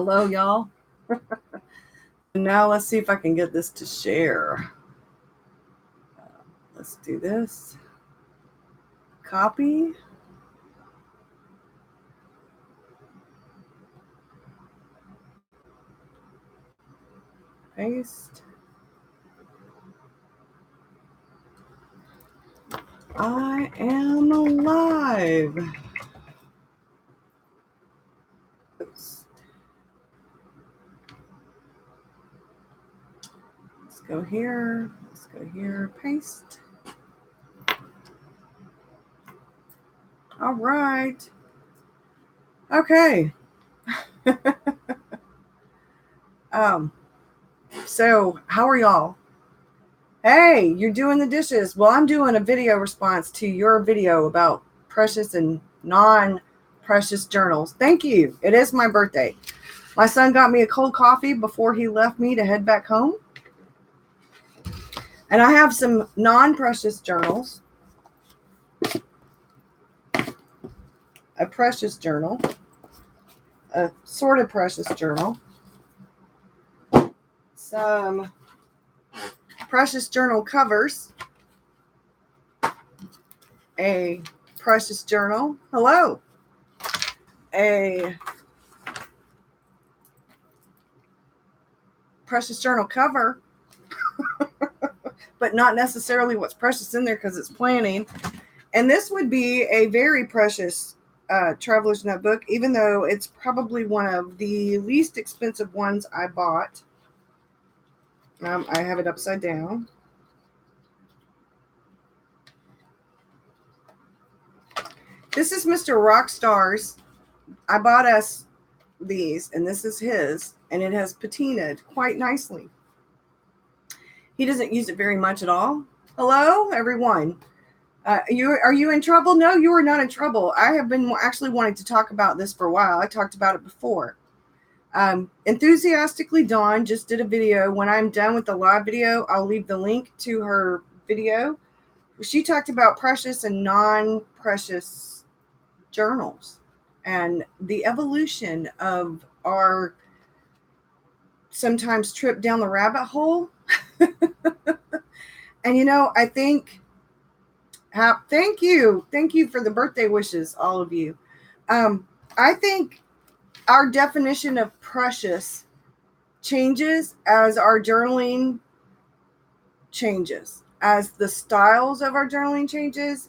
Hello, y'all. Now let's see if I can get this to share. Let's do this. Copy. Paste. I am alive. Oops. Let's go here. Let's go here. Paste. All right. Okay. So how are y'all? Hey, you're doing the dishes. Well, I'm doing a video response to your video about precious and non-precious journals. Thank you. It is my birthday. My son got me a cold coffee before he left me to head back home. And I have some non-precious journals. A precious journal. A sort of precious journal. Some precious journal covers. A precious journal. Hello. A precious journal cover. But not necessarily what's precious in there because it's planning. And this would be a very precious traveler's notebook, even though it's probably one of the least expensive ones I bought. I have it upside down. This is Mr. Rockstar's. I bought us these, and this is his, and it has patinaed quite nicely. He doesn't use it very much at all. Hello, everyone. Are you in trouble? No, you are not in trouble. I have been actually wanting to talk about this for a while. I talked about it before. Enthusiastically Dawn just did a video. When I'm done with the live video, I'll leave the link to her video. She talked about precious and non-precious journals and the evolution of our sometimes trip down the rabbit hole. And I think thank you for the birthday wishes, all of you. I think our definition of precious changes as our journaling changes, as the styles of our journaling changes,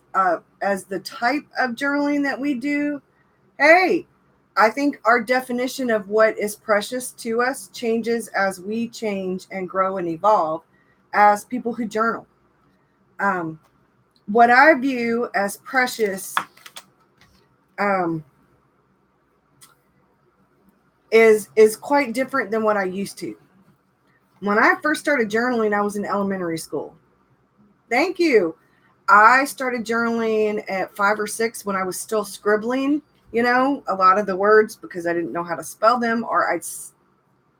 as the type of journaling that we do. Hey, I think our definition of what is precious to us changes as we change and grow and evolve as people who journal. What I view as precious is quite different than what I used to. When I first started journaling, I was in elementary school. Thank you. I started journaling at 5 or 6 when I was still scribbling, a lot of the words because I didn't know how to spell them, or I'd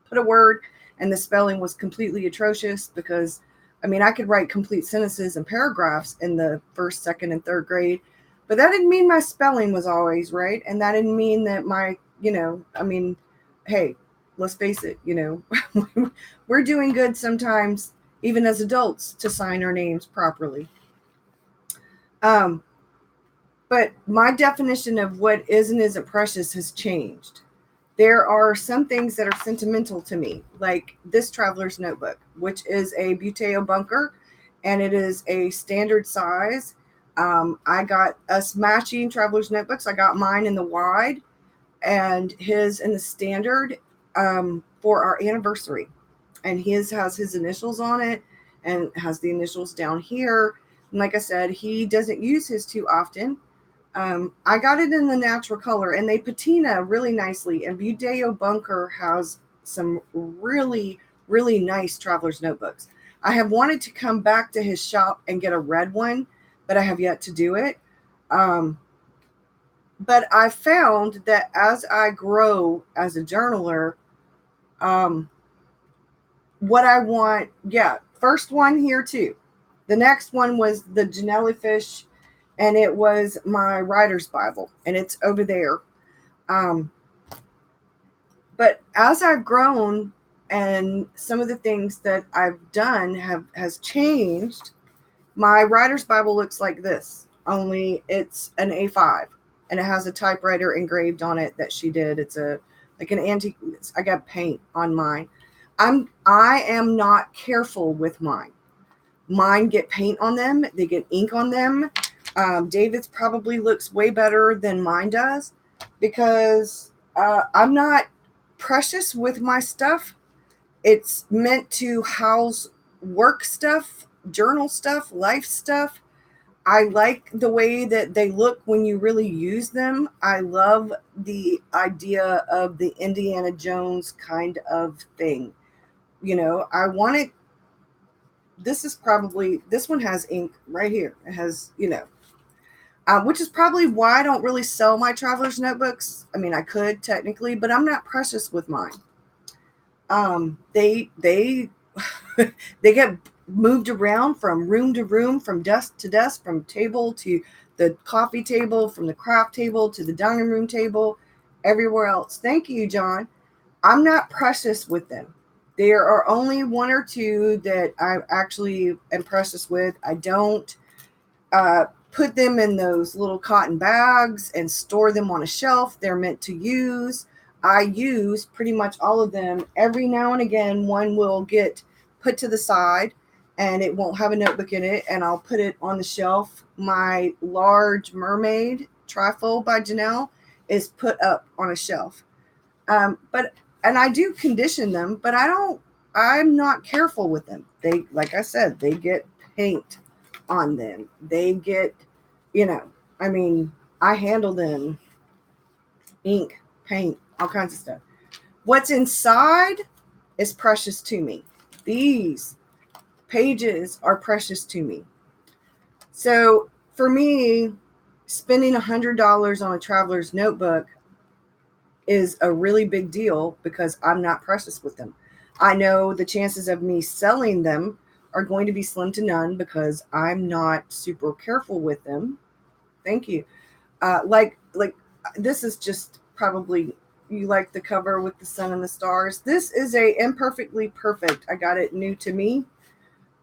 put a word and the spelling was completely atrocious because, I could write complete sentences and paragraphs in the 1st, 2nd, and 3rd grade, but that didn't mean my spelling was always right. And that didn't mean that my, hey, let's face it, we're doing good sometimes, even as adults, to sign our names properly. But my definition of what is and isn't precious has changed. There are some things that are sentimental to me, like this traveler's notebook, which is a Buteo bunker, and it is a standard size. I got us matching traveler's notebooks. I got mine in the wide and his in the standard for our anniversary. And his has his initials on it and has the initials down here. And like I said, he doesn't use his too often. I got it in the natural color, and they patina really nicely. And Buteo Bunker has some really, really nice traveler's notebooks. I have wanted to come back to his shop and get a red one, but I have yet to do it. But I found that as I grow as a journaler, what I want, first one here too. The next one was the Jellyfish, and it was my writer's Bible, and it's over there. But But as I've grown and some of the things that I've done has changed, my writer's Bible looks like this, only it's an A5 and it has a typewriter engraved on it that she did. It's a like an antique. I got paint on mine. I am not careful with mine. Mine get paint on them. They get ink on them. David's probably looks way better than mine does because I'm not precious with my stuff. It's meant to house work stuff, journal stuff, life stuff. I like the way that they look when you really use them. I love the idea of the Indiana Jones kind of thing. I want it. This one has ink right here. It has, which is probably why I don't really sell my traveler's notebooks. I mean, I could technically, but I'm not precious with mine. They they get moved around from room to room, from desk to desk, from table to the coffee table, from the craft table to the dining room table, everywhere else. Thank you, John. I'm not precious with them. There are only one or two that I actually am precious with. I don't put them in those little cotton bags and store them on a shelf. They're meant to use. I use pretty much all of them. Every now and again, one will get put to the side and it won't have a notebook in it, and I'll put it on the shelf. My large mermaid trifold by Janelle is put up on a shelf. And I do condition them, but I'm not careful with them. They, like I said, they get paint on them. They get, I handle them, ink, paint, all kinds of stuff. What's inside is precious to me. These pages are precious to me. So for me, spending $100 on a traveler's notebook is a really big deal because I'm not precious with them. I know the chances of me selling them are going to be slim to none because I'm not super careful with them. Thank you. Like this is just probably, you like the cover with the sun and the stars. This is a Imperfectly Perfect. I got it new to me.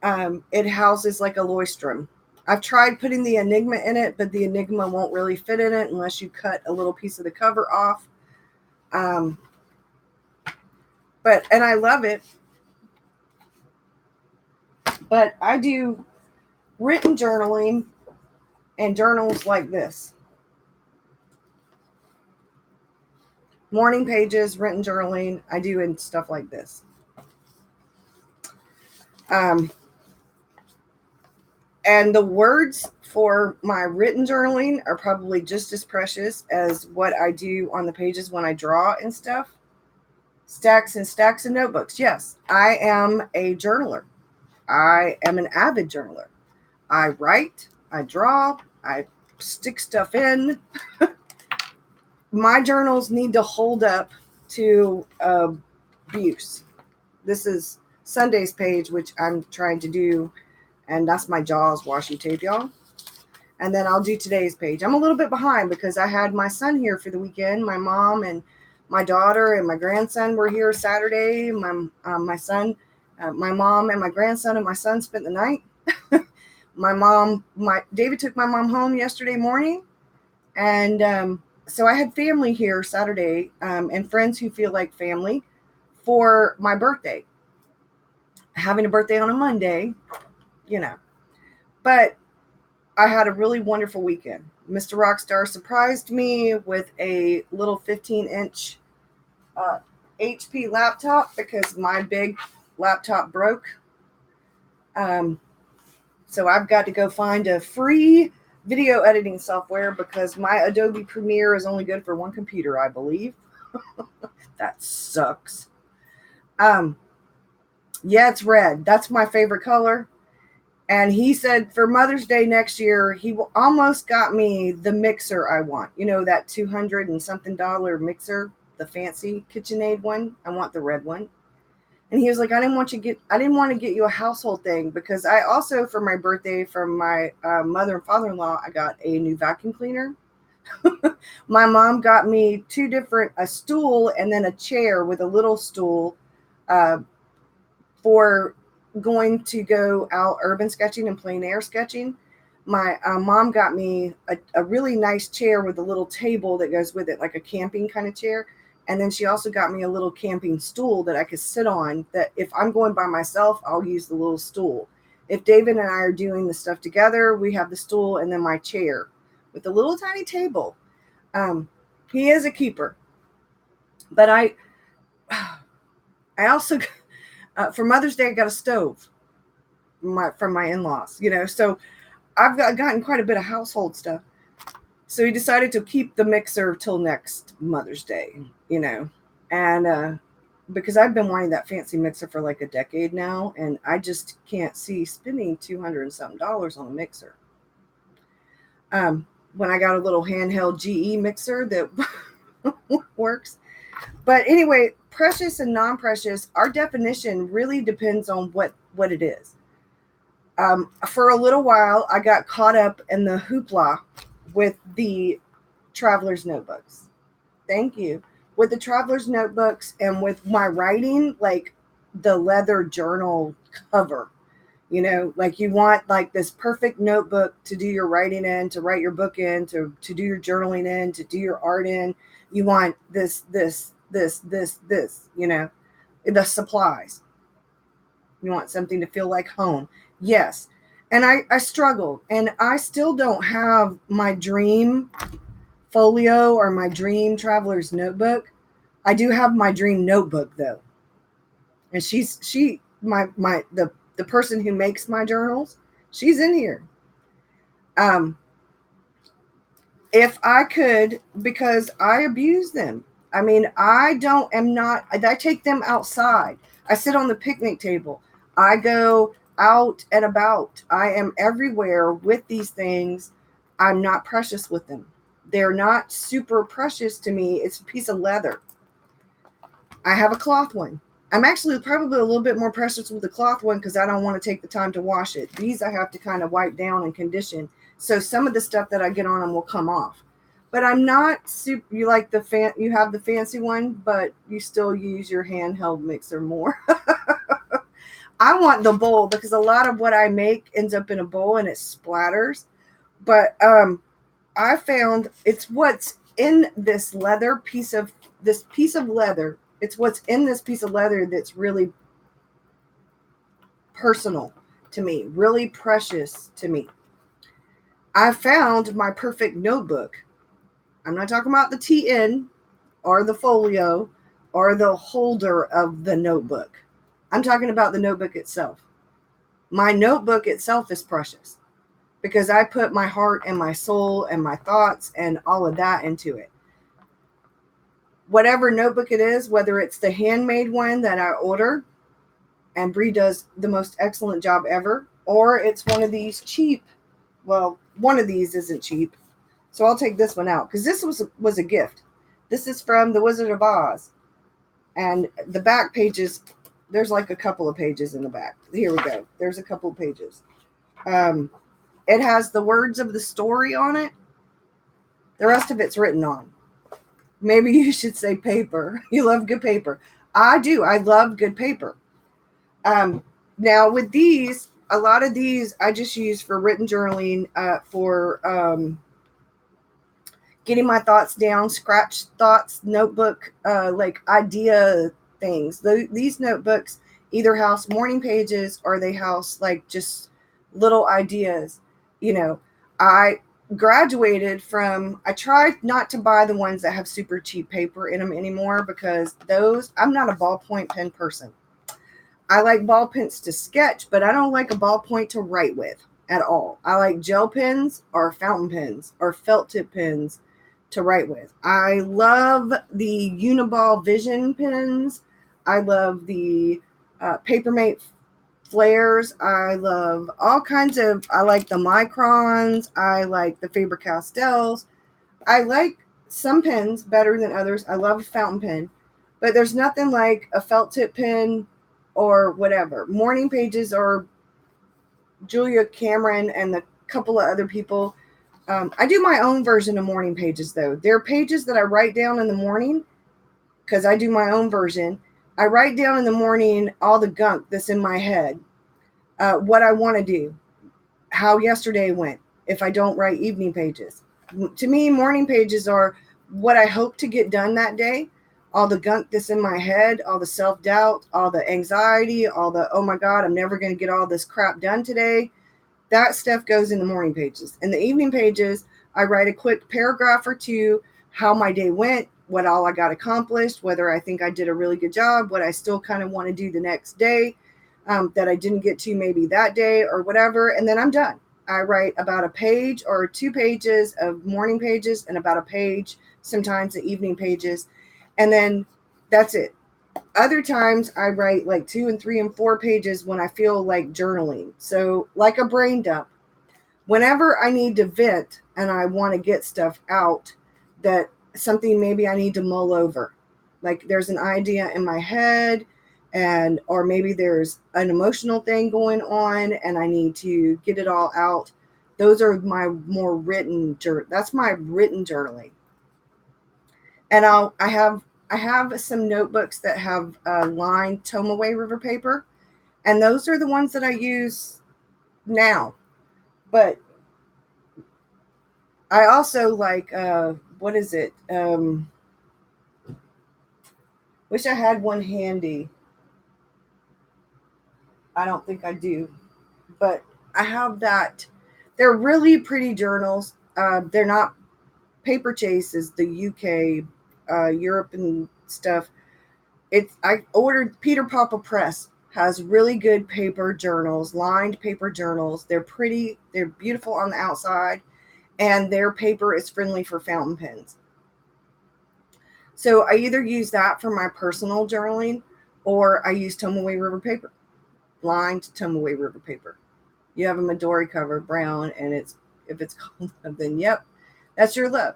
It houses like a leuchtturm. I've tried putting the Enigma in it, but the Enigma won't really fit in it unless you cut a little piece of the cover off. And I love it. But I do written journaling and journals like this. Morning pages, written journaling, I do and stuff like this. And the words for my written journaling are probably just as precious as what I do on the pages when I draw and stuff. Stacks and stacks of notebooks. Yes, I am a journaler. I am an avid journaler. I write, I draw, I stick stuff in. My journals need to hold up to abuse. This is Sunday's page, which I'm trying to do, and that's my Jaws washi tape, y'all. And then I'll do today's page. I'm a little bit behind because I had my son here for the weekend. My mom and my daughter and my grandson were here Saturday. My son, my mom and my grandson and my son spent the night. David took my mom home yesterday morning, and so I had family here Saturday, and friends who feel like family for my birthday. Having a birthday on a Monday, but I had a really wonderful weekend. Mr. Rockstar surprised me with a little 15-inch HP laptop because my big laptop broke. So I've got to go find a free video editing software because my Adobe Premiere is only good for one computer, I believe. That sucks. Yeah, it's red. That's my favorite color. And he said for Mother's Day next year, he almost got me the mixer I want. That $200 and something mixer, the fancy KitchenAid one. I want the red one. And he was like, I didn't want to get you a household thing because I also, for my birthday, from my mother and father-in-law, I got a new vacuum cleaner. My mom got me a stool and then a chair with a little stool uh, for going to go out urban sketching and plein air sketching. My mom got me a really nice chair with a little table that goes with it, like a camping kind of chair. And then she also got me a little camping stool that I could sit on, that if I'm going by myself, I'll use the little stool. If David and I are doing the stuff together, we have the stool and then my chair with a little tiny table. He is a keeper. But I also, for Mother's Day, I got a stove from my in-laws, so I've gotten quite a bit of household stuff. So he decided to keep the mixer till next Mother's Day, and because I've been wanting that fancy mixer for like a decade now, and I just can't see spending $200 and something on a mixer. When I got a little handheld GE mixer that works. But anyway, precious and non-precious, our definition really depends on what it is. For a little while, I got caught up in the hoopla with the traveler's notebooks. Thank you. With the traveler's notebooks and with my writing, like the leather journal cover. Like you want like this perfect notebook to do your writing in, to write your book in, to do your journaling in, to do your art in. You want this, the supplies. You want something to feel like home. Yes. And I struggled, and I still don't have my dream folio or my dream traveler's notebook. I do have my dream notebook though. And the person who makes my journals, she's in here. If I could, because I abuse them. I mean, I take them outside. I sit on the picnic table. I go out and about. I am everywhere with these things. I'm not precious with them. They're not super precious to me. It's a piece of leather. I have a cloth one. I'm actually probably a little bit more precious with the cloth one because I don't want to take the time to wash it. These I have to kind of wipe down and condition. So some of the stuff that I get on them will come off. But I'm not super. You have the fancy one, but you still use your handheld mixer more. I want the bowl because a lot of what I make ends up in a bowl and it splatters. But I found it's what's in this piece of leather. It's what's in this piece of leather that's really personal to me, really precious to me. I found my perfect notebook. I'm not talking about the TN or the folio or the holder of the notebook. I'm talking about the notebook itself. My notebook itself is precious because I put my heart and my soul and my thoughts and all of that into it. Whatever notebook it is, whether it's the handmade one that I order, and Brie does the most excellent job ever, or it's one of these cheap. Well, one of these isn't cheap, so I'll take this one out because this was a gift. This is from The Wizard of Oz, and the back pages. There's like a couple of pages in the back. Here we go. There's a couple of pages. It has the words of the story on it. The rest of it's written on. Maybe you should say paper. You love good paper. I do. I love good paper. Now with these, a lot of these I just use for written journaling, for getting my thoughts down, scratch thoughts, notebook, like idea things. These notebooks either house morning pages or they house like just little ideas. I graduated from, I tried not to buy the ones that have super cheap paper in them anymore because I'm not a ballpoint pen person. I like ball pens to sketch, but I don't like a ballpoint to write with at all. I like gel pens or fountain pens or felt tip pens to write with. I love the Uniball Vision pens. I love the Papermate flares. I love all kinds of, I like the Microns. I like the Faber-Castells. I like some pens better than others. I love a fountain pen, but there's nothing like a felt tip pen or whatever. Morning pages or Julia Cameron and the couple of other people. I do my own version of morning pages, though. There are pages that I write down in the morning because I do my own version. I write down in the morning all the gunk that's in my head, what I want to do, how yesterday went, if I don't write evening pages. To me, morning pages are what I hope to get done that day. All the gunk that's in my head, all the self-doubt, all the anxiety, all the, oh my God, I'm never going to get all this crap done today. That stuff goes in the morning pages. In the evening pages, I write a quick paragraph or two, how my day went, what all I got accomplished, whether I think I did a really good job, what I still kind of want to do the next day, that I didn't get to maybe that day or whatever. And then I'm done. I write about a page or 2 pages of morning pages and about a page, sometimes the evening pages. And then that's it. Other times I write like 2 and 3 and 4 pages when I feel like journaling. So like a brain dump. Whenever I need to vent and I want to get stuff out, that something maybe I need to mull over. Like there's an idea in my head, and or maybe there's an emotional thing going on and I need to get it all out. Those are my more written that's my written journaling. And I have some notebooks that have lined Tomaway River paper, and those are the ones that I use now. But I also like what is it? Wish I had one handy. I don't think I do, but I have that. They're really pretty journals. They're not Paper Chase is the UK, Europe and stuff. I ordered Peter Papa Press has really good paper journals, lined paper journals. They're pretty, they're beautiful on the outside, and their paper is friendly for fountain pens. So I either use that for my personal journaling, or I use Tomaway River paper, lined Tomaway River paper. You have a Midori cover, brown, and if it's cold, then yep, that's your love.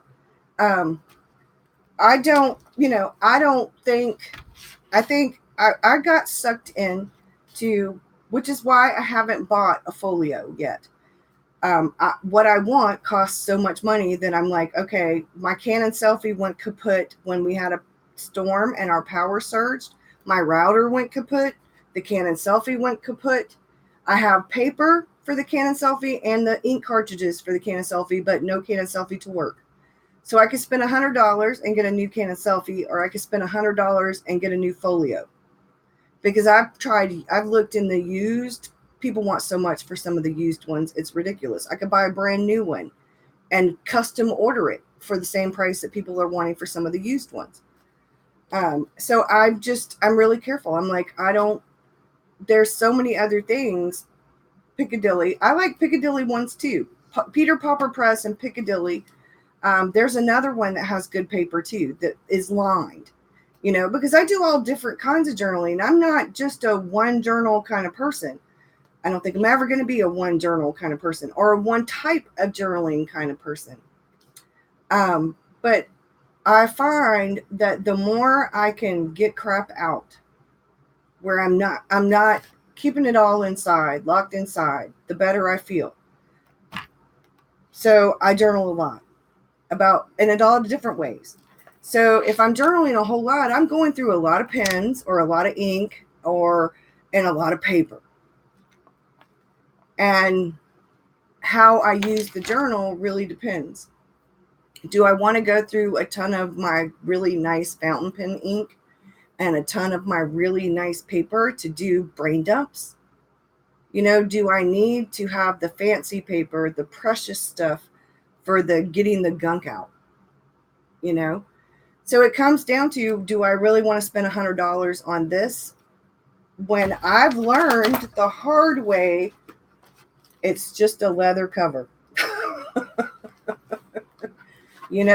I don't, I think I got sucked in to, which is why I haven't bought a folio yet. What I want costs so much money that I'm like, okay, my Canon selfie went kaput when we had a storm and our power surged. My router went kaput. The Canon selfie went kaput. I have paper for the Canon selfie and the ink cartridges for the Canon selfie, but no Canon selfie to work. So I could spend $100 and get a new Canon selfie, or I could spend $100 and get a new folio. Because I've looked in the used. People want so much for some of the used ones. It's ridiculous. I could buy a brand new one and custom order it for the same price that people are wanting for some of the used ones. So I'm really careful. I'm like, there's so many other things. Piccadilly. I like Piccadilly ones too. Peter Papa Press and Piccadilly. There's another one that has good paper too, that is lined, because I do all different kinds of journaling. I'm not just a one journal kind of person. I don't think I'm ever going to be a one journal kind of person or a one type of journaling kind of person. But I find that the more I can get crap out where I'm not keeping it all inside, locked inside, the better I feel. So I journal a lot and in all different ways. So if I'm journaling a whole lot, I'm going through a lot of pens or a lot of ink and a lot of paper. And how I use the journal really depends. Do I want to go through a ton of my really nice fountain pen ink and a ton of my really nice paper to do brain dumps? Do I need to have the fancy paper, the precious stuff for getting the gunk out? So it comes down to, do I really want to spend $100 on this? When I've learned the hard way, it's just a leather cover.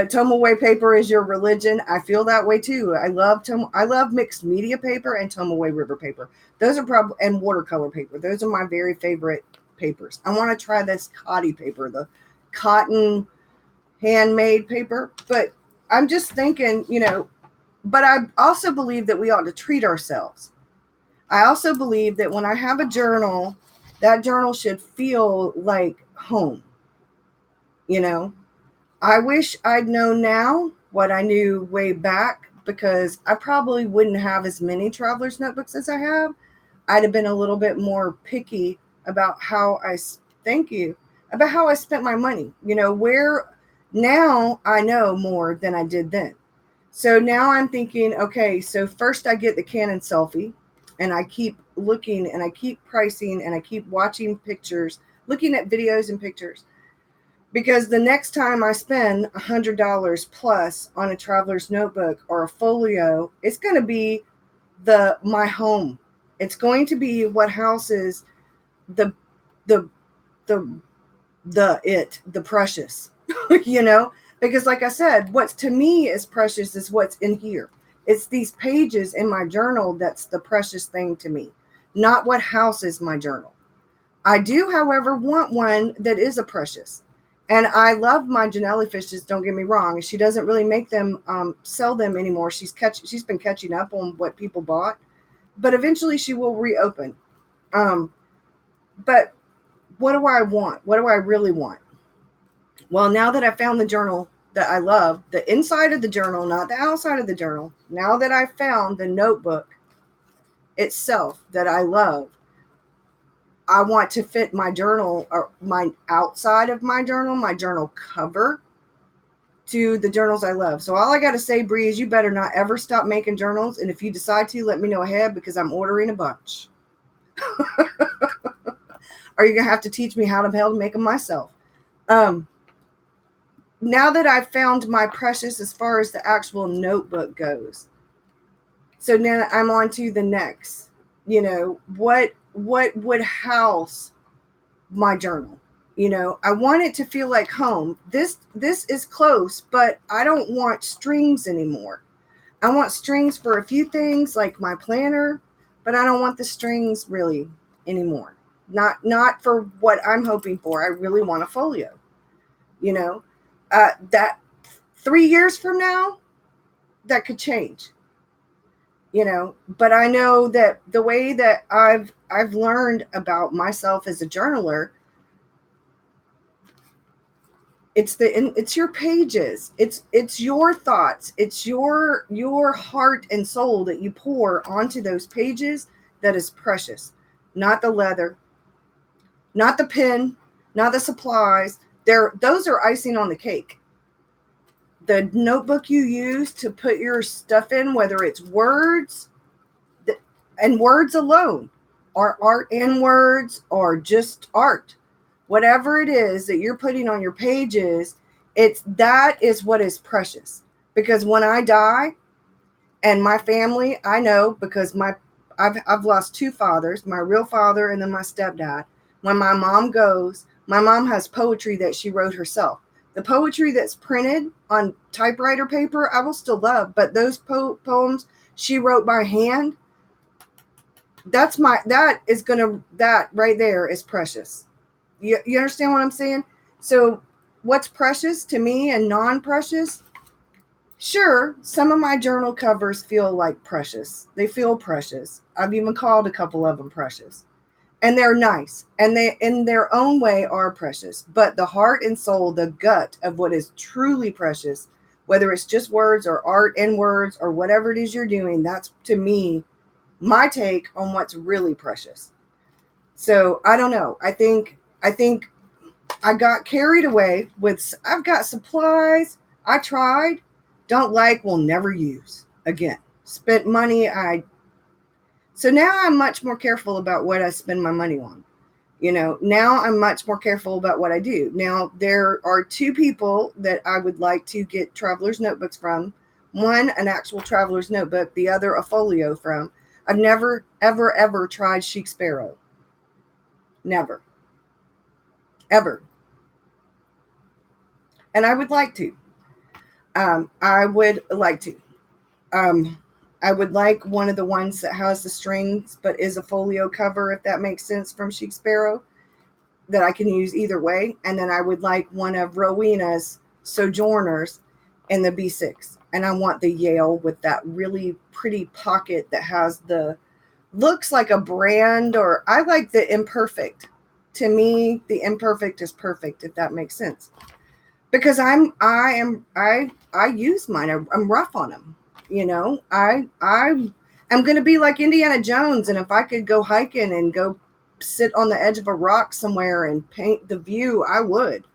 Tomaway paper is your religion. I feel that way too. I love mixed media paper and Tomaway River paper. Those are and watercolor paper. Those are my very favorite papers. I want to try this cotton paper, the cotton handmade paper. But I'm just thinking, but I also believe that we ought to treat ourselves. I also believe that when I have a journal, that journal should feel like home. You know, I wish I'd known now what I knew way back, because I probably wouldn't have as many traveler's notebooks as I have. I'd have been a little bit more picky about how thank you, about how I spent my money. Where now I know more than I did then. So now I'm thinking, okay, so first I get the Canon selfie, and I keep looking and I keep pricing and I keep watching pictures, looking at videos and pictures, because the next time I spend $100 plus on a traveler's notebook or a folio, it's going to be my home. It's going to be what houses the the the the precious, you know, because like I said, what's to me is precious is what's in here. It's these pages in my journal that's the precious thing to me, not what houses my journal. I do, however, want one that is a precious. And I love my Janelli fishes, don't get me wrong. She doesn't really make them, sell them anymore. She's been catching up on what people bought, but eventually she will reopen. Um, but what do I want? What do I really want? Well, now that I found the journal that I love, the inside of the journal, not the outside of the journal, now that I found the notebook itself that I love, I want to fit my journal, or my outside of my journal cover, to the journals I love. So all I got to say, Bree, is you better not ever stop making journals. And if you decide to, let me know ahead, because I'm ordering a bunch. Or you're going to have to teach me how to make them myself. Now that I've found my precious as far as the actual notebook goes, so now I'm on to the next. What would house my journal? I want it to feel like home. This is close, but I don't want strings anymore. I want strings for a few things like my planner, but I don't want the strings really anymore. Not for what I'm hoping for. I really want a folio. That 3 years from now, that could change. But I know that the way that I've learned about myself as a journaler, it's your pages, it's your thoughts, it's your heart and soul that you pour onto those pages that is precious. Not the leather, not the pen, not the supplies. Those are icing on the cake. The notebook you use to put your stuff in, whether it's words and words alone, or art and words, or just art, whatever it is that you're putting on your pages, that is what is precious. Because when I die, and my family, I know, because I've lost two fathers, my real father and then my stepdad. When my mom goes, my mom has poetry that she wrote herself. The poetry that's printed on typewriter paper, I will still love, but those poems she wrote by hand, that right there is precious. You understand what I'm saying? So what's precious to me and non-precious? Sure, some of my journal covers feel like precious. They feel precious. I've even called a couple of them precious. And they're nice. And they, in their own way, are precious. But the heart and soul, the gut of what is truly precious, whether it's just words or art and words or whatever it is you're doing, that's, to me, my take on what's really precious. So I don't know. I think I got carried away with, I've got supplies I tried, don't like, will never use again. Spent money. So now I'm much more careful about what I spend my money on. Now I'm much more careful about what I do. Now there are two people that I would like to get traveler's notebooks from. One, an actual traveler's notebook, the other a folio from. I've never, ever, ever tried Chic Sparrow. Never. Ever. And I would like to. I would like to. I would like one of the ones that has the strings but is a folio cover, if that makes sense, from Chic Sparrow, that I can use either way. And then I would like one of Rowena's Sojourners in the B6. And I want the Yale with that really pretty pocket that has looks like a brand, or I like the Imperfect. To me, the Imperfect is perfect, if that makes sense. because I use mine. I'm rough on them. You know, I'm going to be like Indiana Jones, and if I could go hiking and go sit on the edge of a rock somewhere and paint the view, I would.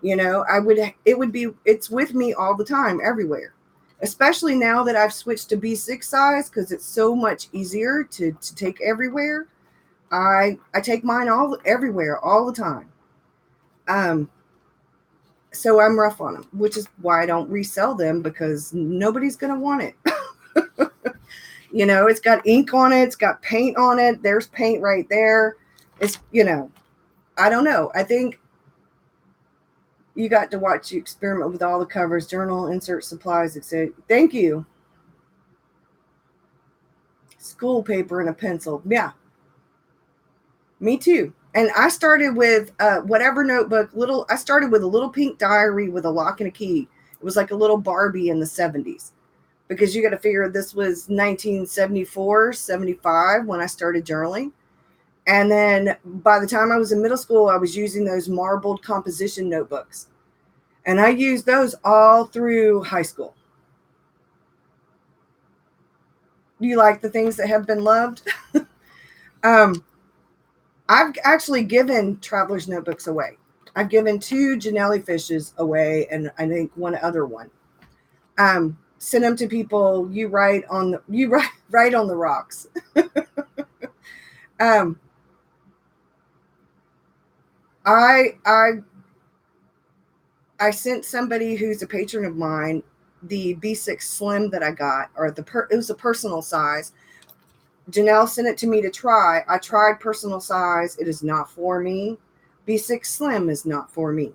You know, I would. It would be. It's with me all the time, everywhere. Especially now that I've switched to B6 size because it's so much easier to take everywhere. I take mine all everywhere all the time. Um, so I'm rough on them, which is why I don't resell them because nobody's gonna want it. You know, it's got ink on it, it's got paint on it. There's paint right there. It's, you know, I don't know. I think you got to watch you experiment with all the covers, journal, insert supplies, etc. Thank you. School paper and a pencil. Yeah, me too. And I started with whatever notebook, little, I started with a little pink diary with a lock and a key. It was like a little Barbie in the 70s because you got to figure this was 1974, 75 when I started journaling. And then by the time I was in middle school, I was using those marbled composition notebooks. And I used those all through high school. Do you like the things that have been loved? um, I've actually given traveler's notebooks away. I've given 2 Janelli fishes away, and I think one other one. Send them to people. You write on the write on the rocks. um, I sent somebody who's a patron of mine the B6 Slim that I got, or it was a personal size. Janelle sent it to me to try. I tried personal size. It is not for me. B6 Slim is not for me.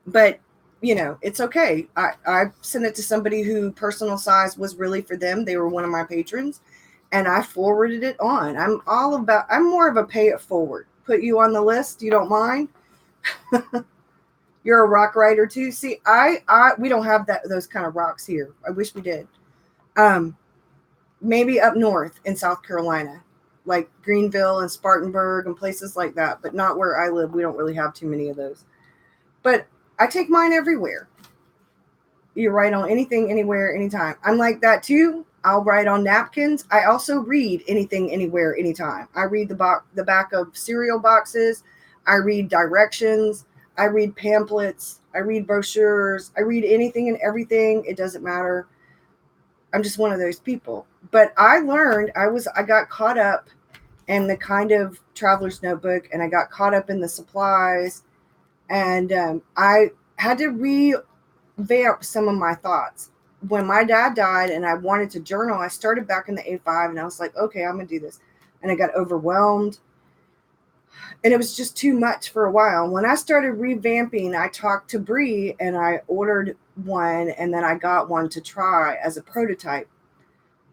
But you know, it's okay. I sent it to somebody who personal size was really for them. They were one of my patrons, and I forwarded it on. I'm more of a pay it forward. Put you on the list. You don't mind? You're a rock writer too. See, we don't have those kind of rocks here. I wish we did. Maybe up north in South Carolina, like Greenville and Spartanburg and places like that, but not where I live. We don't really have too many of those. But I take mine everywhere. You write on anything, anywhere, anytime. I'm like that too. I'll write on napkins. I also read anything, anywhere, anytime. I read the back of cereal boxes. I read directions. I read pamphlets. I read brochures. I read anything and everything. It doesn't matter. I'm just one of those people. But I learned, I got caught up in the kind of traveler's notebook, and I got caught up in the supplies, and I had to revamp some of my thoughts. When my dad died and I wanted to journal, I started back in the A5, and I was like, okay, I'm going to do this. And I got overwhelmed, and it was just too much for a while. When I started revamping, I talked to Bree and I ordered one, and then I got one to try as a prototype.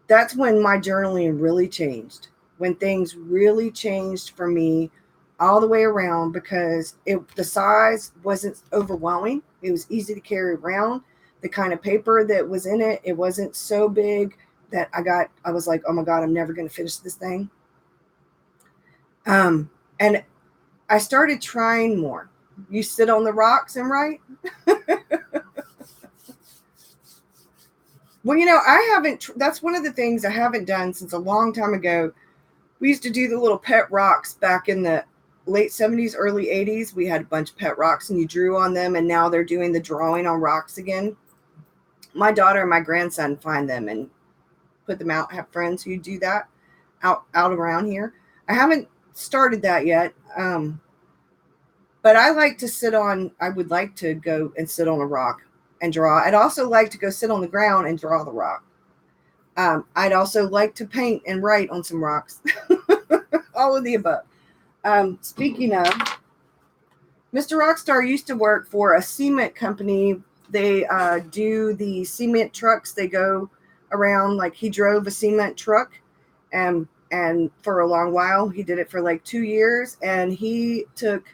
That's when my journaling really changed, when things really changed for me all the way around, because the size wasn't overwhelming. It was easy to carry around. The kind of paper that was in it, it wasn't so big that I was like, oh my God, I'm never going to finish this thing. And I started trying more. You sit on the rocks and write. Well, you know, that's one of the things I haven't done since a long time ago. We used to do the little pet rocks back in the late 70s, early 80s. We had a bunch of pet rocks and you drew on them, and now they're doing the drawing on rocks again. My daughter and my grandson find them and put them out, have friends who do that out around here. I haven't started that yet. But I would like to go and sit on a rock and draw. I'd also like to go sit on the ground and draw the rock. I'd also like to paint and write on some rocks. All of the above. Speaking of, Mr. Rockstar used to work for a cement company. They do the cement trucks. They go around, like he drove a cement truck, and for a long while, he did it for like 2 years, and he took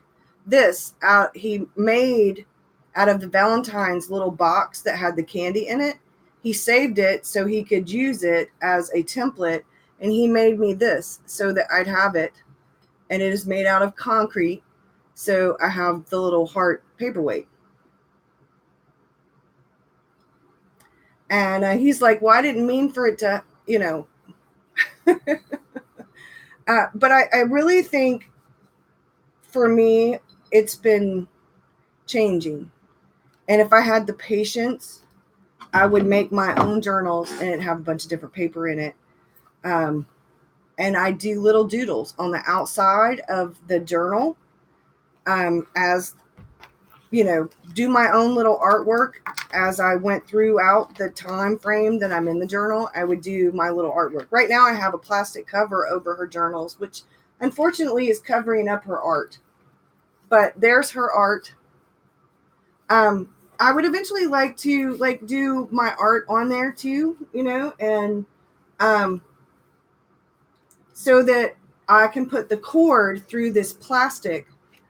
this out. He made out of the Valentine's little box that had the candy in it. He saved it so he could use it as a template, and he made me this so that I'd have it. And it is made out of concrete, So I have the little heart paperweight. And he's like, well, I didn't mean for it to, but I really think for me, it's been changing. And if I had the patience, I would make my own journals and it'd have a bunch of different paper in it. And I do little doodles on the outside of the journal, as do my own little artwork as I went throughout the time frame that I'm in the journal. I would do my little artwork. Right now I have a plastic cover over her journals, which unfortunately is covering up her art. But there's her art. I would eventually like to do my art on there too, and so that I can put the cord through this plastic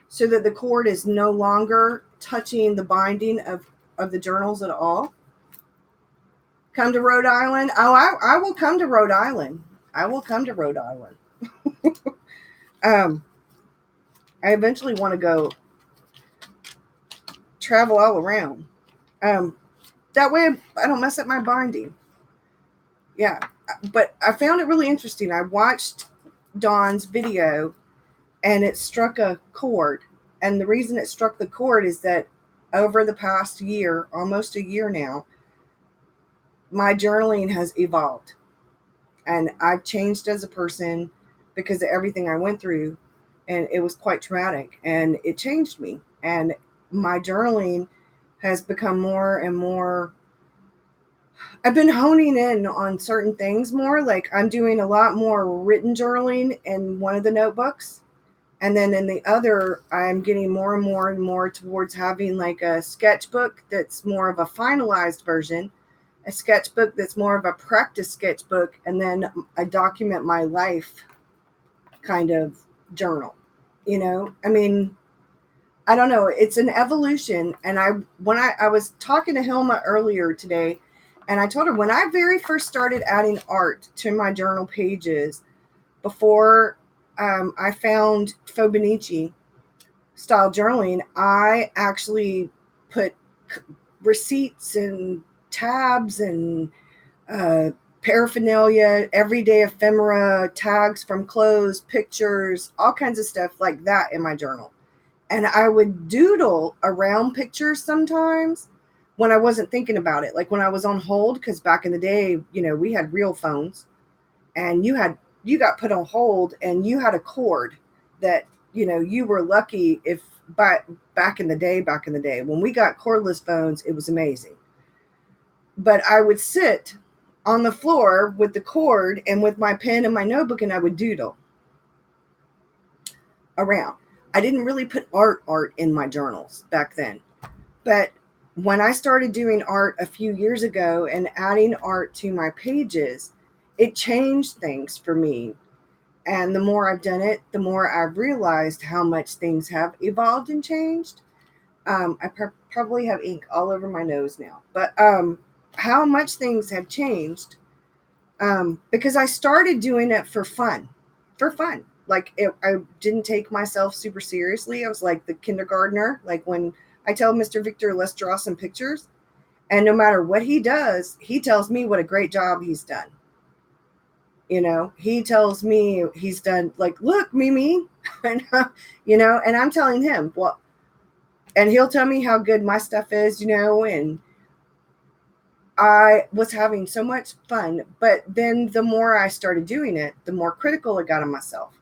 so that the cord is no longer touching the binding of the journals at all. Come to Rhode Island. Oh, I will come to Rhode Island. I will come to Rhode Island. I eventually want to go travel all around. That way I don't mess up my binding. Yeah, but I found it really interesting. I watched Dawn's video and it struck a chord. And the reason it struck the chord is that over the past year, almost a year now, my journaling has evolved. And I've changed as a person because of everything I went through. And it was quite traumatic. And it changed me. And my journaling has become more and more. I've been honing in on certain things more. Like I'm doing a lot more written journaling in one of the notebooks. And then in the other, I'm getting more and more towards having like a sketchbook that's more of a finalized version, a sketchbook that's more of a practice sketchbook, and then I document my life kind of journal. I mean, I don't know. It's an evolution. And when I was talking to Hilma earlier today, and I told her when I very first started adding art to my journal pages before I found Fibonacci style journaling, I actually put receipts and tabs and paraphernalia, everyday ephemera, tags from clothes, pictures, all kinds of stuff like that in my journal. And I would doodle around pictures sometimes when I wasn't thinking about it. Like when I was on hold, because back in the day, we had real phones and you got put on hold and you had a cord that, you were lucky if back in the day, when we got cordless phones, it was amazing. But I would sit on the floor with the cord and with my pen and my notebook and I would doodle around. I didn't really put art in my journals back then. But when I started doing art a few years ago and adding art to my pages, it changed things for me. And the more I've done it, the more I've realized how much things have evolved and changed. I probably have ink all over my nose now, but how much things have changed because I started doing it for fun. Like I didn't take myself super seriously. I was like the kindergartner. Like when I tell Mr. Victor, let's draw some pictures. And no matter what he does, he tells me what a great job he's done. He tells me he's done, like, look, Mimi, and, and I'm telling him, well, and he'll tell me how good my stuff is, and I was having so much fun. But then the more I started doing it, the more critical I got of myself.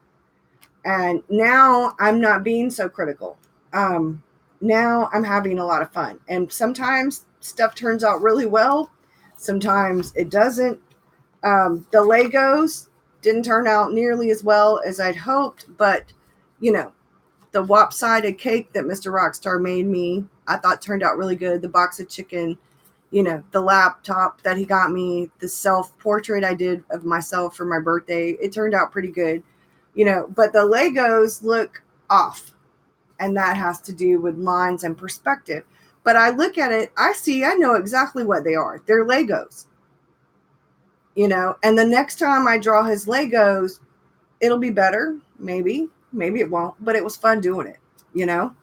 And now I'm not being so critical. Now I'm having a lot of fun. And sometimes stuff turns out really well. Sometimes it doesn't. The Legos didn't turn out nearly as well as I'd hoped, but the lopsided cake that Mr. Rockstar made me, I thought turned out really good. The box of chicken, the laptop that he got me, the self-portrait I did of myself for my birthday, it turned out pretty good, but the Legos look off, and that has to do with lines and perspective. But I look at it, I know exactly what they are. They're Legos. And the next time I draw his Legos, it'll be better. Maybe it won't, but it was fun doing it. you know,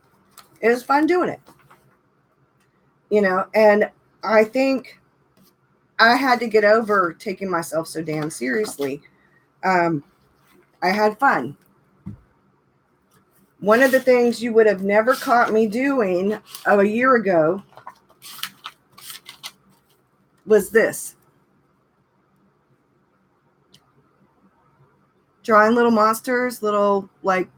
it was fun doing it, and I think I had to get over taking myself so damn seriously. Um, I had fun. One of the things you would have never caught me doing a year ago was this. Drawing little monsters, little, like,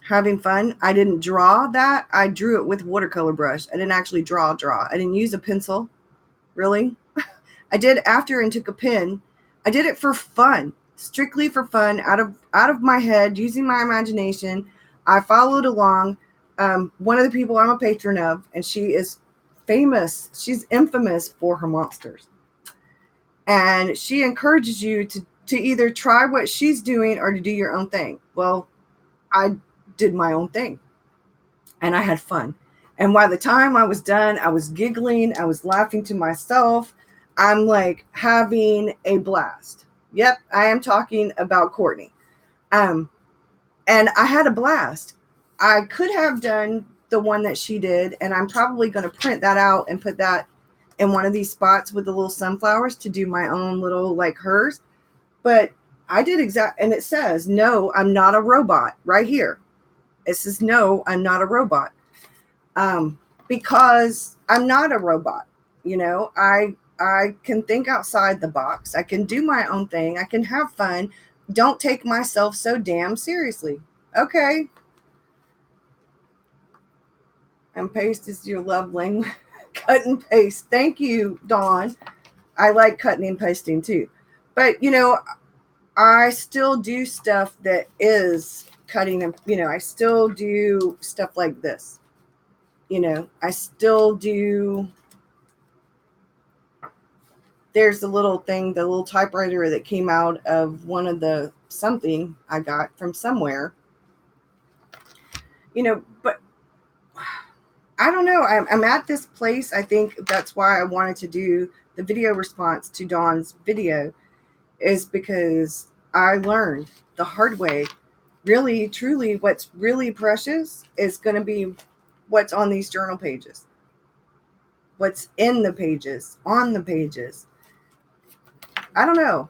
having fun. I didn't draw that. I drew it with watercolor brush. I didn't actually draw. I didn't use a pencil, really. I did after and took a pen. I did it for fun, strictly for fun, out of my head, using my imagination. I followed along. One of the people I'm a patron of, and she is famous. She's infamous for her monsters, and she encourages you to either try what she's doing or to do your own thing. Well, I did my own thing, and I had fun. And by the time I was done, I was giggling, I was laughing to myself. I'm like having a blast. Yep, I am talking about Courtney. And I had a blast. I could have done the one that she did, and I'm probably going to print that out and put that in one of these spots with the little sunflowers to do my own little, like, hers. But I did and it says, "No, I'm not a robot," right here. It says, "No, I'm not a robot." Because I'm not a robot. I can think outside the box. I can do my own thing. I can have fun. Don't take myself so damn seriously. Okay. And paste is your love language. Cut and paste. Thank you, Dawn. I like cutting and pasting too. But, I still do stuff that is cutting and, I still do stuff like this. I still do. There's the little thing, the little typewriter that came out of one of the something I got from somewhere. But I don't know. I'm at this place. I think that's why I wanted to do the video response to Dawn's video, is because I learned the hard way. Really, truly, what's really precious is going to be what's on these journal pages, what's in the pages, on the pages. I don't know.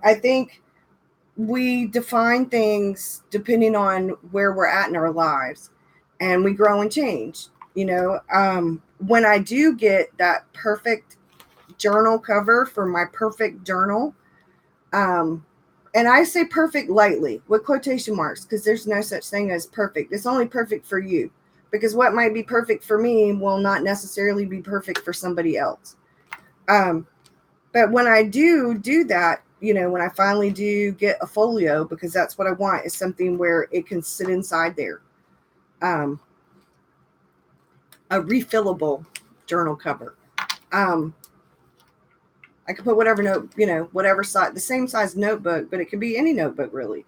I think we define things depending on where we're at in our lives, and we grow and change. When I do get that perfect journal cover for my perfect journal, and I say perfect lightly with quotation marks, because there's no such thing as perfect. It's only perfect for you, because what might be perfect for me will not necessarily be perfect for somebody else. But when I do that, when I finally do get a folio, because that's what I want, is something where it can sit inside there. A refillable journal cover. I could put whatever whatever size, the same size notebook, but it could be any notebook, really.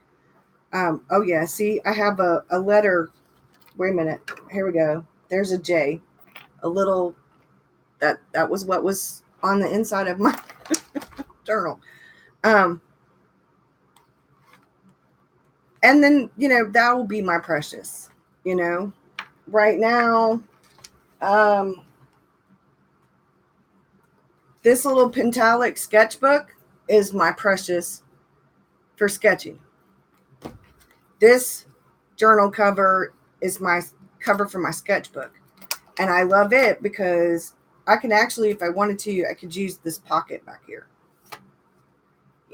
Oh yeah, see, I have a letter. Wait a minute. Here we go. There's a J. A little, that was what was on the inside of my journal. And then, that will be my precious, right now. This little Pentalic sketchbook is my precious for sketching. This journal cover is my cover for my sketchbook. And I love it because I can actually, if I wanted to, I could use this pocket back here.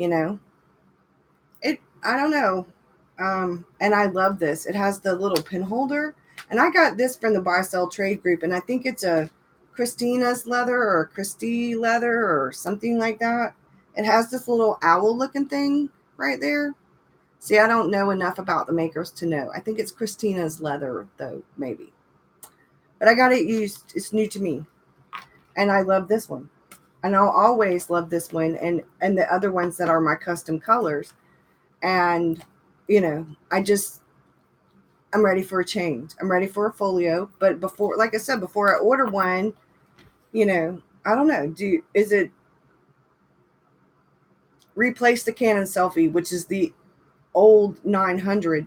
I don't know. And I love this. It has the little pin holder. And I got this from the Buy Sell Trade group. And I think it's a Christina's leather or Christie leather or something like that. It has this little owl looking thing right there. See, I don't know enough about the makers to know. I think it's Christina's leather, though, maybe. But I got it used. It's new to me. And I love this one. And I'll always love this one and the other ones that are my custom colors. And, I'm ready for a change. I'm ready for a folio. But before, like I said, before I order one, I don't know. Is it replace the Canon selfie, which is the old 900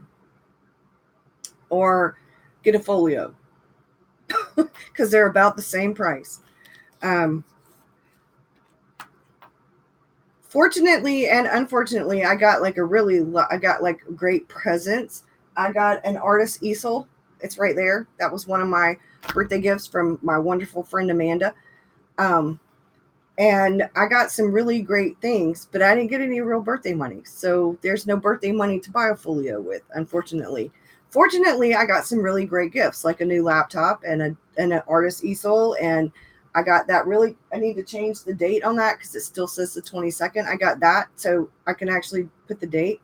or get a folio because they're about the same price. Fortunately and unfortunately, I got like great presents. I got an artist easel. It's right there. That was one of my birthday gifts from my wonderful friend Amanda. Um, and I got some really great things, but I didn't get any real birthday money. So there's no birthday money to buy a folio with, unfortunately. Fortunately, I got some really great gifts, like a new laptop and an artist easel, and I got that really. I need to change the date on that because it still says the 22nd. I got that so I can actually put the date.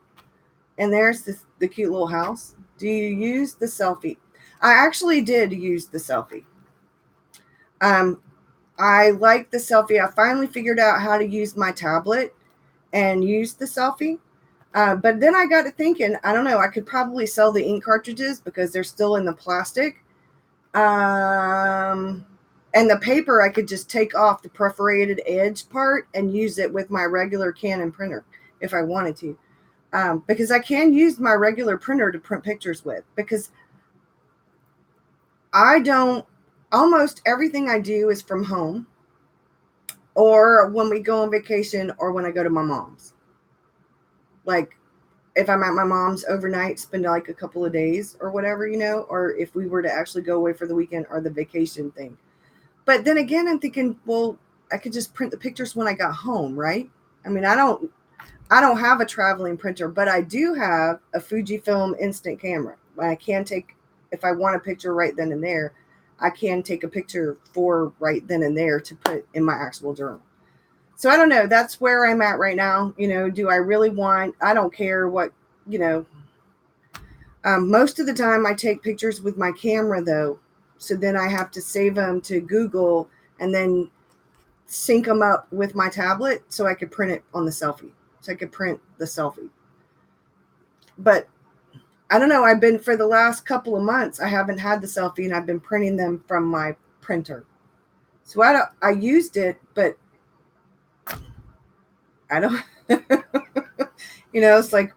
And there's the cute little house. Do you use the selfie? I actually did use the selfie. Um, I like the selfie. I finally figured out how to use my tablet and use the selfie. But then I got to thinking, I don't know, I could probably sell the ink cartridges because they're still in the plastic. And the paper, I could just take off the perforated edge part and use it with my regular Canon printer if I wanted to. Because I can use my regular printer to print pictures with, because almost everything I do is from home or when we go on vacation or when I go to my mom's. Like if I'm at my mom's overnight, spend like a couple of days or whatever, or if we were to actually go away for the weekend or the vacation thing. But then again, I'm thinking, well, I could just print the pictures when I got home, right? I mean, I don't have a traveling printer, but I do have a Fujifilm instant camera. I can take, if I want a picture right then and there, I can take a picture for right then and there to put in my actual journal. So I don't know. That's where I'm at right now. Do I really want, I don't care what, most of the time I take pictures with my camera though. So then I have to save them to Google and then sync them up with my tablet so I could print it on the selfie. So I could print the selfie. But I don't know. I've been, for the last couple of months, I haven't had the selfie and I've been printing them from my printer. So I used it, but I don't, it's like,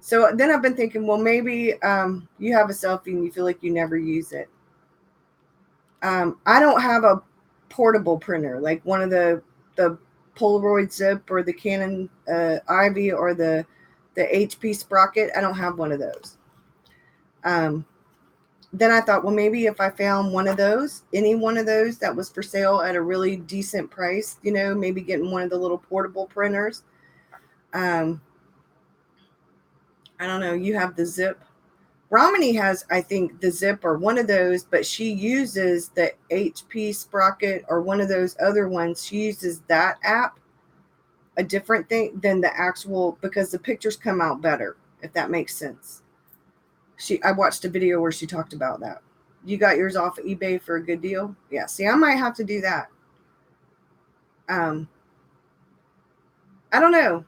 So then I've been thinking, well, maybe you have a selfie and you feel like you never use it. I don't have a portable printer, like one of the Polaroid Zip or the Canon Ivy or the HP Sprocket. I don't have one of those. Then I thought, well, maybe if I found one of those, any one of those that was for sale at a really decent price, maybe getting one of the little portable printers. I don't know. You have the Zip. Romney has, I think, the Zip or one of those, but she uses the HP Sprocket or one of those other ones. She uses that app, a different thing than the actual, because the pictures come out better, if that makes sense. I watched a video where she talked about that. You got yours off eBay for a good deal? Yeah. See, I might have to do that. I don't know.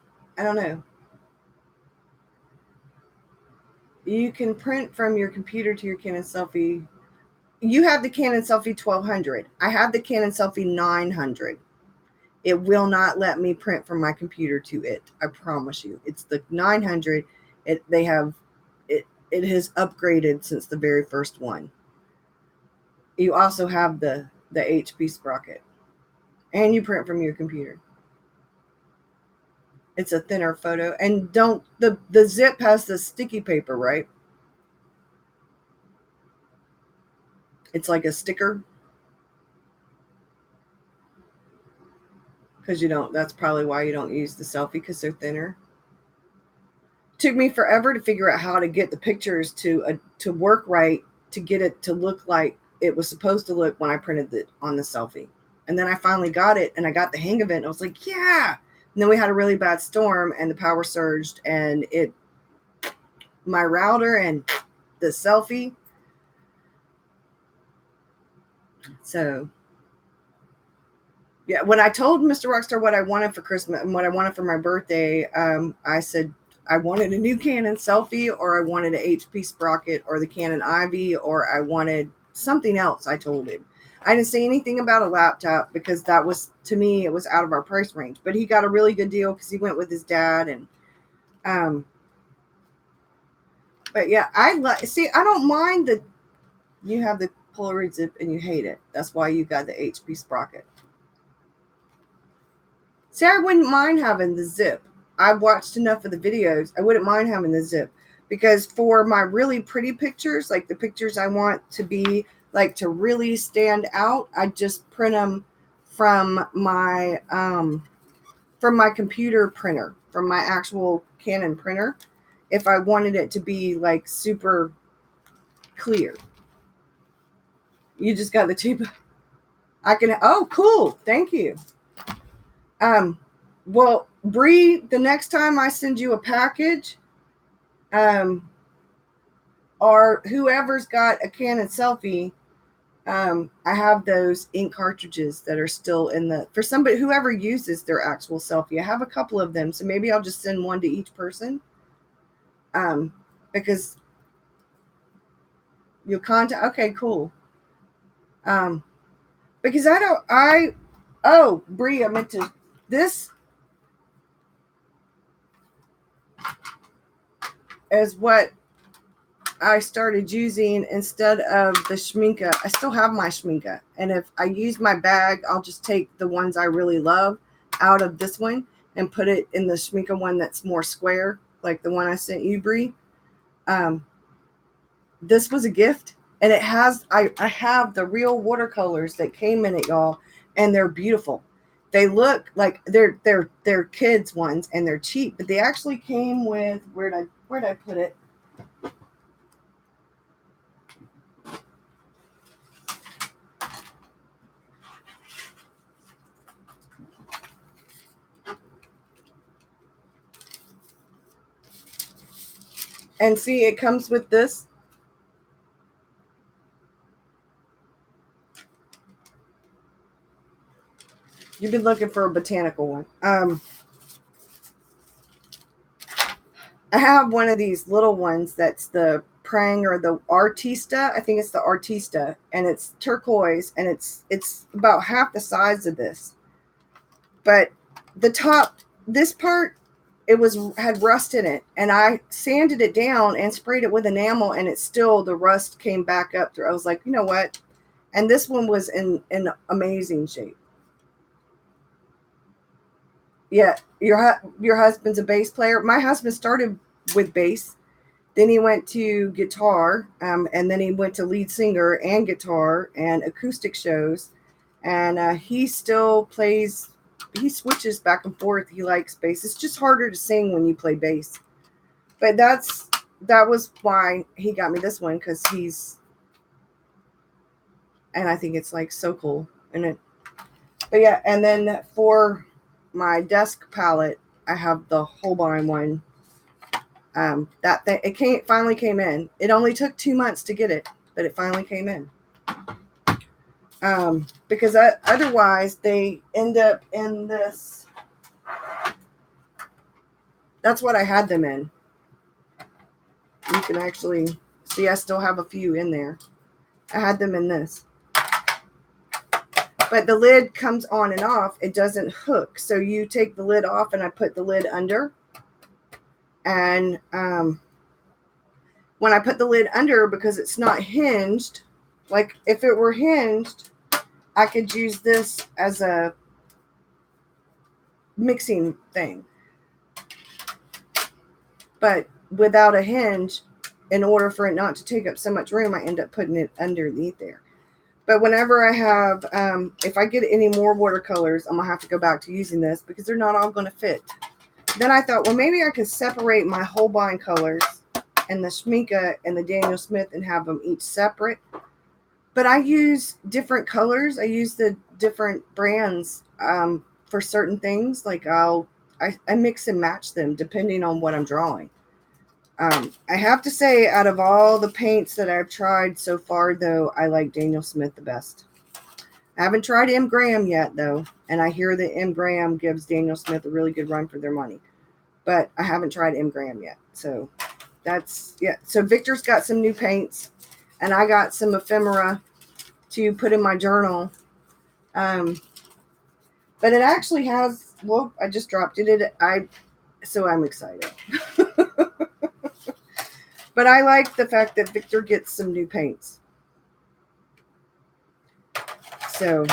You can print from your computer to your Canon Selfie. You have the Canon Selfie 1200. I have the Canon Selfie 900. It will not let me print from my computer to it. I promise you. It's the 900. It has upgraded since the very first one. You also have the HP Sprocket. And you print from your computer. It's a thinner photo. And the Zip has the sticky paper, right? It's like a sticker. Because that's probably why you don't use the selfie, because they're thinner. Took me forever to figure out how to get the pictures to work right, to get it to look like it was supposed to look when I printed it on the selfie. And then I finally got it and I got the hang of it and I was like, yeah. And then we had a really bad storm and the power surged and my router and the selfie. So yeah, when I told Mr. Rockstar what I wanted for Christmas and what I wanted for my birthday, I said I wanted a new Canon Selfie, or I wanted an HP Sprocket, or the Canon Ivy, or I wanted something else. I told him. I didn't say anything about a laptop because that was, to me, it was out of our price range. But he got a really good deal because he went with his dad, and But yeah, see, I don't mind that you have the Polaroid zip and you hate it. That's why you got the HP sprocket. See, I wouldn't mind having the zip. I've watched enough of the videos. I wouldn't mind having the zip because for my really pretty pictures, like the pictures I want to be like to really stand out, I just print them from my computer printer, from my actual Canon printer. If I wanted it to be like super clear, you just got the cheap. I can. Oh, cool. Thank you. Well, Bree, the next time I send you a package, or whoever's got a Canon selfie, I have those ink cartridges that are still in for somebody, whoever uses their actual selfie. I have a couple of them, so maybe I'll just send one to each person. Because you'll contact. Okay, cool. Because oh, Bree, I meant to. This is what I started using instead of the Schminke. I still have my Schminke. And if I use my bag, I'll just take the ones I really love out of this one and put it in the Schminke one that's more square, like the one I sent you, Bree. This was a gift. And it has, I have the real watercolors that came in it, y'all. And they're beautiful. They look like they're kids ones and they're cheap, but they actually came with, where'd I put it? And see, it comes with this. You've been looking for a botanical one. I have one of these little ones that's the Prang or the Artista. I think it's the Artista, and it's turquoise, and it's about half the size of this. But the top, this part, had rust in it, and I sanded it down and sprayed it with enamel, and the rust came back up through. I was like, you know what? And this one was in amazing shape. Yeah, your husband's a bass player. My husband started with bass, then he went to guitar, and then he went to lead singer and guitar and acoustic shows, and he still plays. He switches back and forth. He likes bass. It's just harder to sing when you play bass, but that was why he got me this one, because and I think it's like so cool. But yeah, and then for my desk palette, I have the Holbein one. It finally came in. It only took 2 months to get it, but it finally came in. Because otherwise they end up in this. That's what I had them in. You can actually see I still have a few in there. I had them in this. But the lid comes on and off. It doesn't hook. So you take the lid off, and I put the lid under. And when I put the lid under, because it's not hinged, like if it were hinged, I could use this as a mixing thing. But without a hinge, in order for it not to take up so much room, I end up putting it underneath there. But whenever I have, if I get any more watercolors, I'm going to have to go back to using this because they're not all going to fit. Then I thought, well, maybe I could separate my Holbein colors and the Schminke and the Daniel Smith and have them each separate. But I use different colors. I use the different brands for certain things. Like I mix and match them depending on what I'm drawing. I have to say, out of all the paints that I've tried so far, though, I like Daniel Smith the best. I haven't tried M. Graham yet, though, and I hear that M. Graham gives Daniel Smith a really good run for their money. But I haven't tried M. Graham yet, so that's, yeah. So Victor's got some new paints, and I got some ephemera to put in my journal. But it actually has, well, I just dropped it. So I'm excited. But I like the fact that Victor gets some new paints. So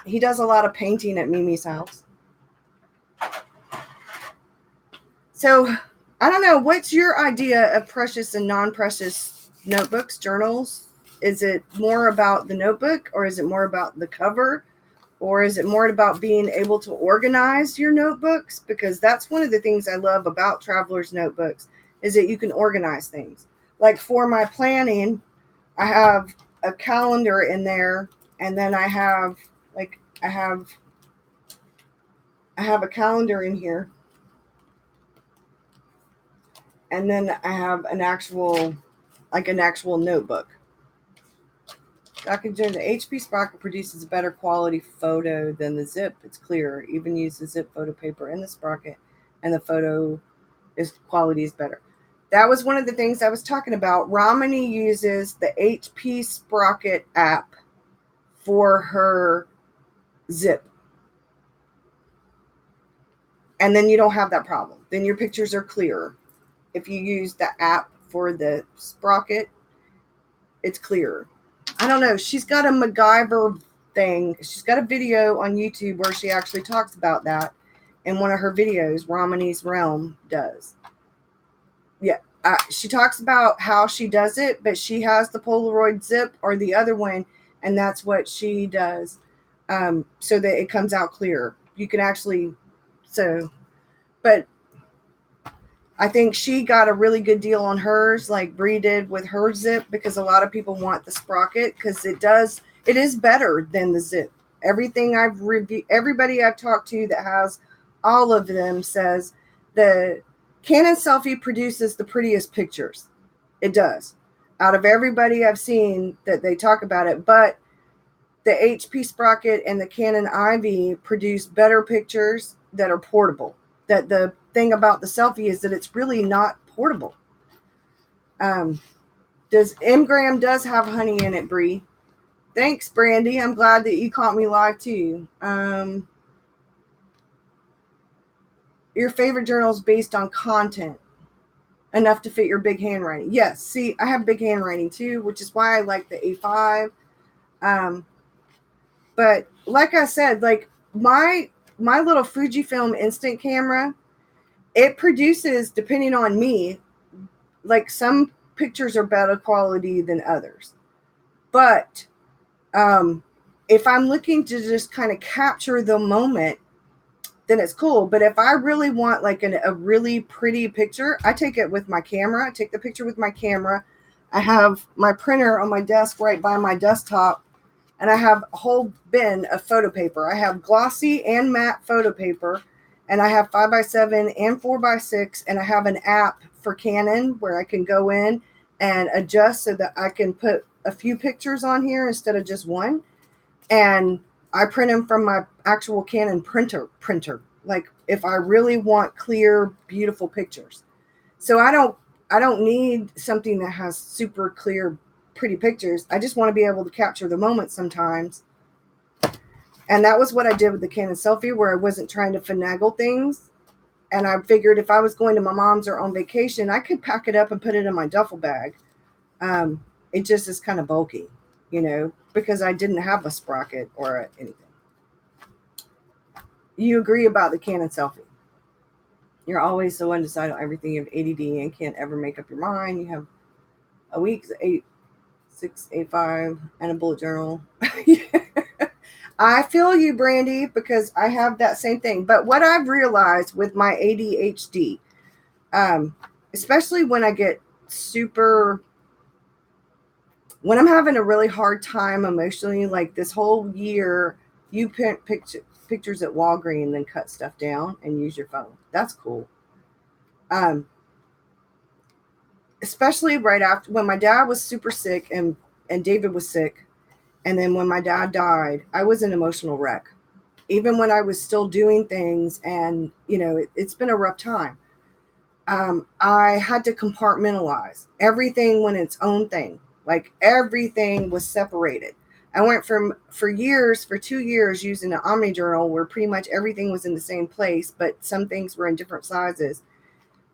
he does a lot of painting at Mimi's house. So I don't know. What's your idea of precious and non-precious notebooks, journals? Is it more about the notebook, or is it more about the cover? Or is it more about being able to organize your notebooks? Because that's one of the things I love about Traveler's Notebooks is that you can organize things. Like for my planning, I have a calendar in there, and then I have a calendar in here, and then I have an actual notebook. Dr. Jones, the HP Sprocket produces a better quality photo than the zip. It's clearer. Even use the zip photo paper in the Sprocket, and the photo quality is better. That was one of the things I was talking about. Romany uses the HP Sprocket app for her zip. And then you don't have that problem. Then your pictures are clearer. If you use the app for the Sprocket, it's clearer. I don't know. She's got a MacGyver thing. She's got a video on YouTube where she actually talks about that in one of her videos. Romany's Realm does. Yeah. She talks about how she does it, but she has the Polaroid zip or the other one, and that's what she does, so that it comes out clearer. You can actually, but I think she got a really good deal on hers, like Bree did with her zip, because a lot of people want the Sprocket because it is better than the zip. Everything I've reviewed, everybody I've talked to that has all of them says the Canon Selfie produces the prettiest pictures. It does. Out of everybody I've seen that they talk about it, but the HP Sprocket and the Canon IV produce better pictures that are portable. That the thing about the selfie is that it's really not portable. Graham does have honey in it, Bree. Thanks, Brandy. I'm glad that you caught me live too. Your favorite journal is based on content enough to fit your big handwriting. Yes, see, I have big handwriting too, which is why I like the A5. But like I said, like my little Fujifilm instant camera, it produces, depending on me, like some pictures are better quality than others. But if I'm looking to just kind of capture the moment, then it's cool. But if I really want like a really pretty picture, I take it with my camera. I take the picture with my camera. I have my printer on my desk right by my desktop, and I have a whole bin of photo paper. I have glossy and matte photo paper, and I have 5x7 and 4x6, and I have an app for Canon where I can go in and adjust so that I can put a few pictures on here instead of just one. And I print them from my actual Canon printer, like if I really want clear, beautiful pictures. So I don't need something that has super clear, pretty pictures. I just want to be able to capture the moment sometimes. And that was what I did with the Canon Selfie, where I wasn't trying to finagle things. And I figured if I was going to my mom's or on vacation, I could pack it up and put it in my duffel bag. It just is kind of bulky, because I didn't have a Sprocket or anything. You agree about the Canon Selfie. You're always so undecided on everything. You have ADD and can't ever make up your mind. You have a week's 8, 6, 8, 5, and a bullet journal. I feel you, Brandy, because I have that same thing. But what I've realized with my ADHD, especially when I get when I'm having a really hard time emotionally, like this whole year, you print pictures at Walgreens, then cut stuff down and use your phone. That's cool. Especially right after when my dad was super sick and David was sick. And then when my dad died, I was an emotional wreck. Even when I was still doing things, and, it's been a rough time. I had to compartmentalize. Everything went its own thing. Like everything was separated. I went for 2 years using an Omni journal where pretty much everything was in the same place, but some things were in different sizes,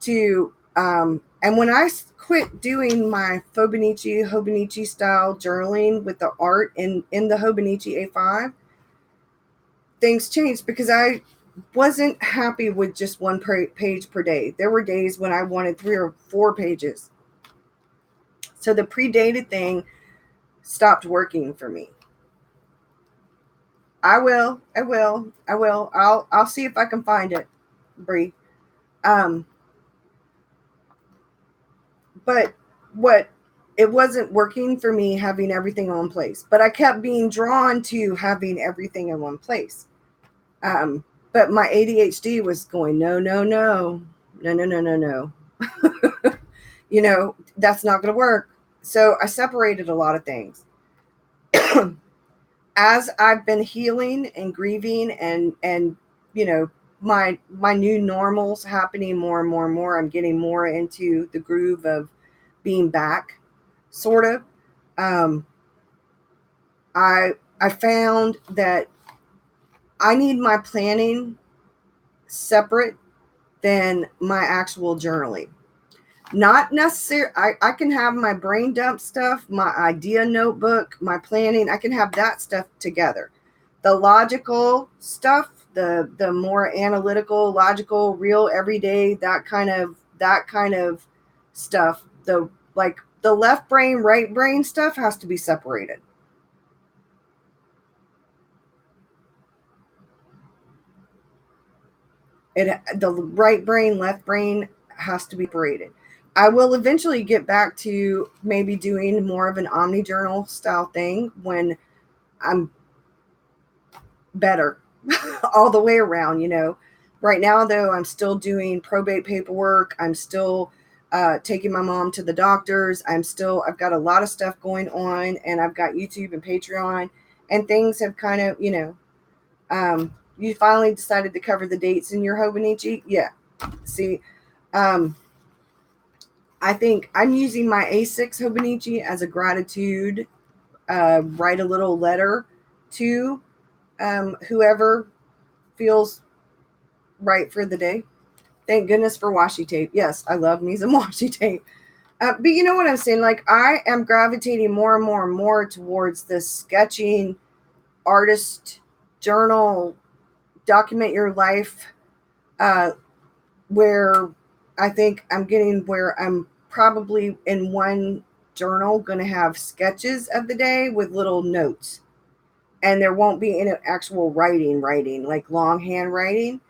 to and when I quit doing my Hobonichi style journaling with the art in the Hobonichi A5, things changed because I wasn't happy with just one page per day. There were days when I wanted 3 or 4 pages. So the predated thing stopped working for me. I will. I'll see if I can find it, Bree. But it wasn't working for me having everything in one place. But I kept being drawn to having everything in one place. But my ADHD was going, no. That's not going to work. So I separated a lot of things. As I've been healing and grieving and my new normals happening more and more and more, I'm getting more into the groove of being back, sort of. I found that I need my planning separate than my actual journaling. Not necessarily, I can have my brain dump stuff, my idea notebook, my planning. I can have that stuff together. The logical stuff, the more analytical, logical, real, everyday, that kind of stuff. The left brain, right brain stuff has to be separated. The right brain, left brain has to be separated. I will eventually get back to maybe doing more of an Omni journal style thing when I'm better all the way around, Right now, though, I'm still doing probate paperwork. I'm still taking my mom to the doctors. I've got a lot of stuff going on, and I've got YouTube and Patreon, and things have kind of, you finally decided to cover the dates in your Hobonichi. Yeah. See, I think I'm using my A6 Hobonichi as a gratitude, write a little letter to whoever feels right for the day. Thank goodness for washi tape. Yes, I love me some washi tape. But you know what I'm saying? Like, I am gravitating more and more and more towards the sketching, artist, journal, document your life, where I think I'm getting where I'm probably in one journal going to have sketches of the day with little notes. And there won't be any actual writing, like longhand writing.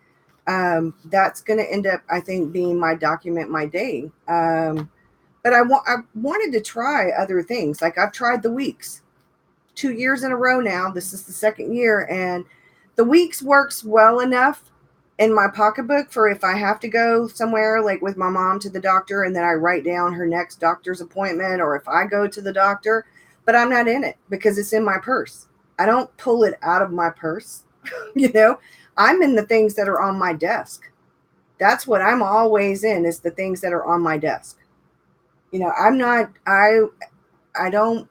That's going to end up, I think, being my document my day. But I wanted to try other things. Like, I've tried the weeks 2 years in a row now. This is the second year. And the weeks works well enough in my pocketbook for if I have to go somewhere, like with my mom to the doctor, and then I write down her next doctor's appointment, or if I go to the doctor, but I'm not in it because it's in my purse. I don't pull it out of my purse. I'm in the things that are on my desk. That's what I'm always in, is the things that are on my desk. I don't,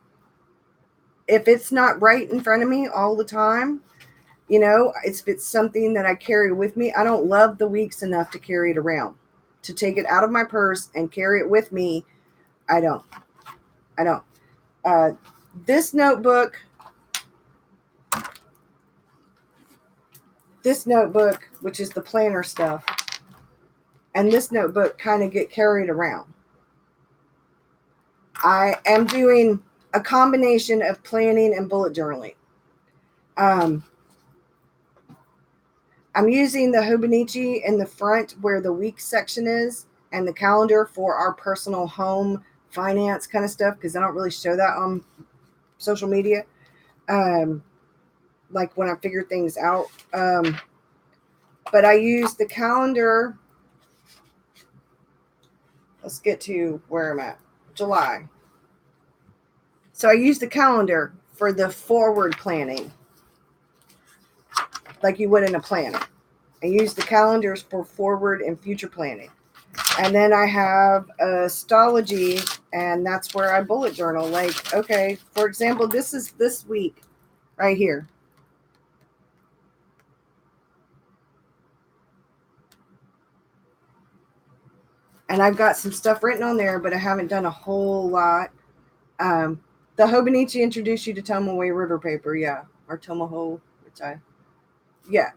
if it's not right in front of me all the time, if it's something that I carry with me, I don't love the weeks enough to carry it around, to take it out of my purse and carry it with me. I don't. This notebook, which is the planner stuff, and this notebook kind of get carried around. I am doing a combination of planning and bullet journaling. I'm using the Hobonichi in the front where the week section is, and the calendar for our personal home finance kind of stuff, because I don't really show that on social media. Like when I figure things out. But I use the calendar. Let's get to where I'm at. July. So I use the calendar for the forward planning, like you would in a planner. I use the calendars for forward and future planning. And then I have astrology, and that's where I bullet journal. Like, okay, for example, this is this week. right here. And I've got some stuff written on there, but I haven't done a whole lot. The Hobonichi introduced you to Tomaway River paper, yeah, or Tomoho, which yeah,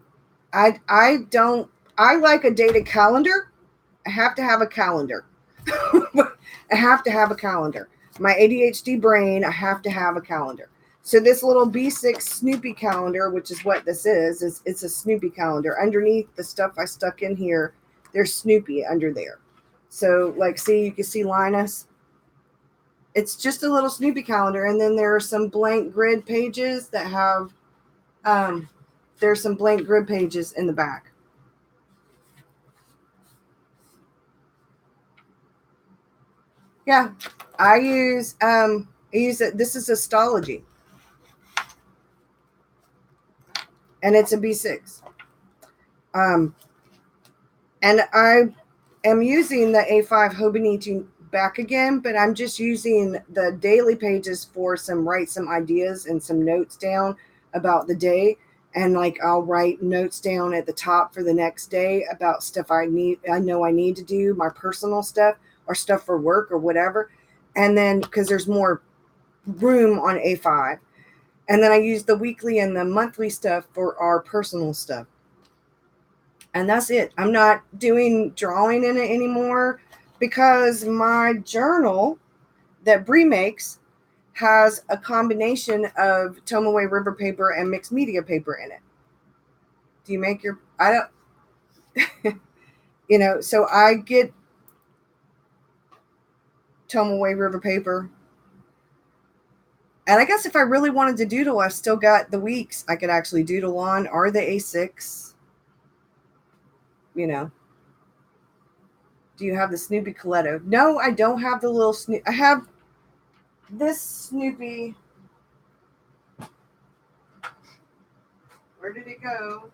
I don't. I like a dated calendar. I have to have a calendar. I have to have a calendar. My ADHD brain, I have to have a calendar. So this little B6 Snoopy calendar, which is what this is it's a Snoopy calendar. Underneath the stuff I stuck in here, there's Snoopy under there. So like, see, you can see Linus. It's just a little Snoopy calendar. And then there are some blank grid pages that have, there's some blank grid pages in the back. Yeah, I use it. This is astrology, and it's a B6. And I am using the A5 Hobonichi back again, but I'm just using the daily pages for write some ideas and some notes down about the day. And like, I'll write notes down at the top for the next day about stuff I know I need to do, my personal stuff or stuff for work or whatever. And then, because there's more room on A5. And then I use the weekly and the monthly stuff for our personal stuff. And that's it. I'm not doing drawing in it anymore because my journal that Bree makes has a combination of Tomaway River paper and mixed media paper in it. Do you make your, I don't, so I get Tomaway River paper. And I guess if I really wanted to doodle, I've still got the weeks I could actually doodle on, or the A6. Do you have the Snoopy Coletto? No, I don't have the little Snoopy. I have this Snoopy. Where did it go?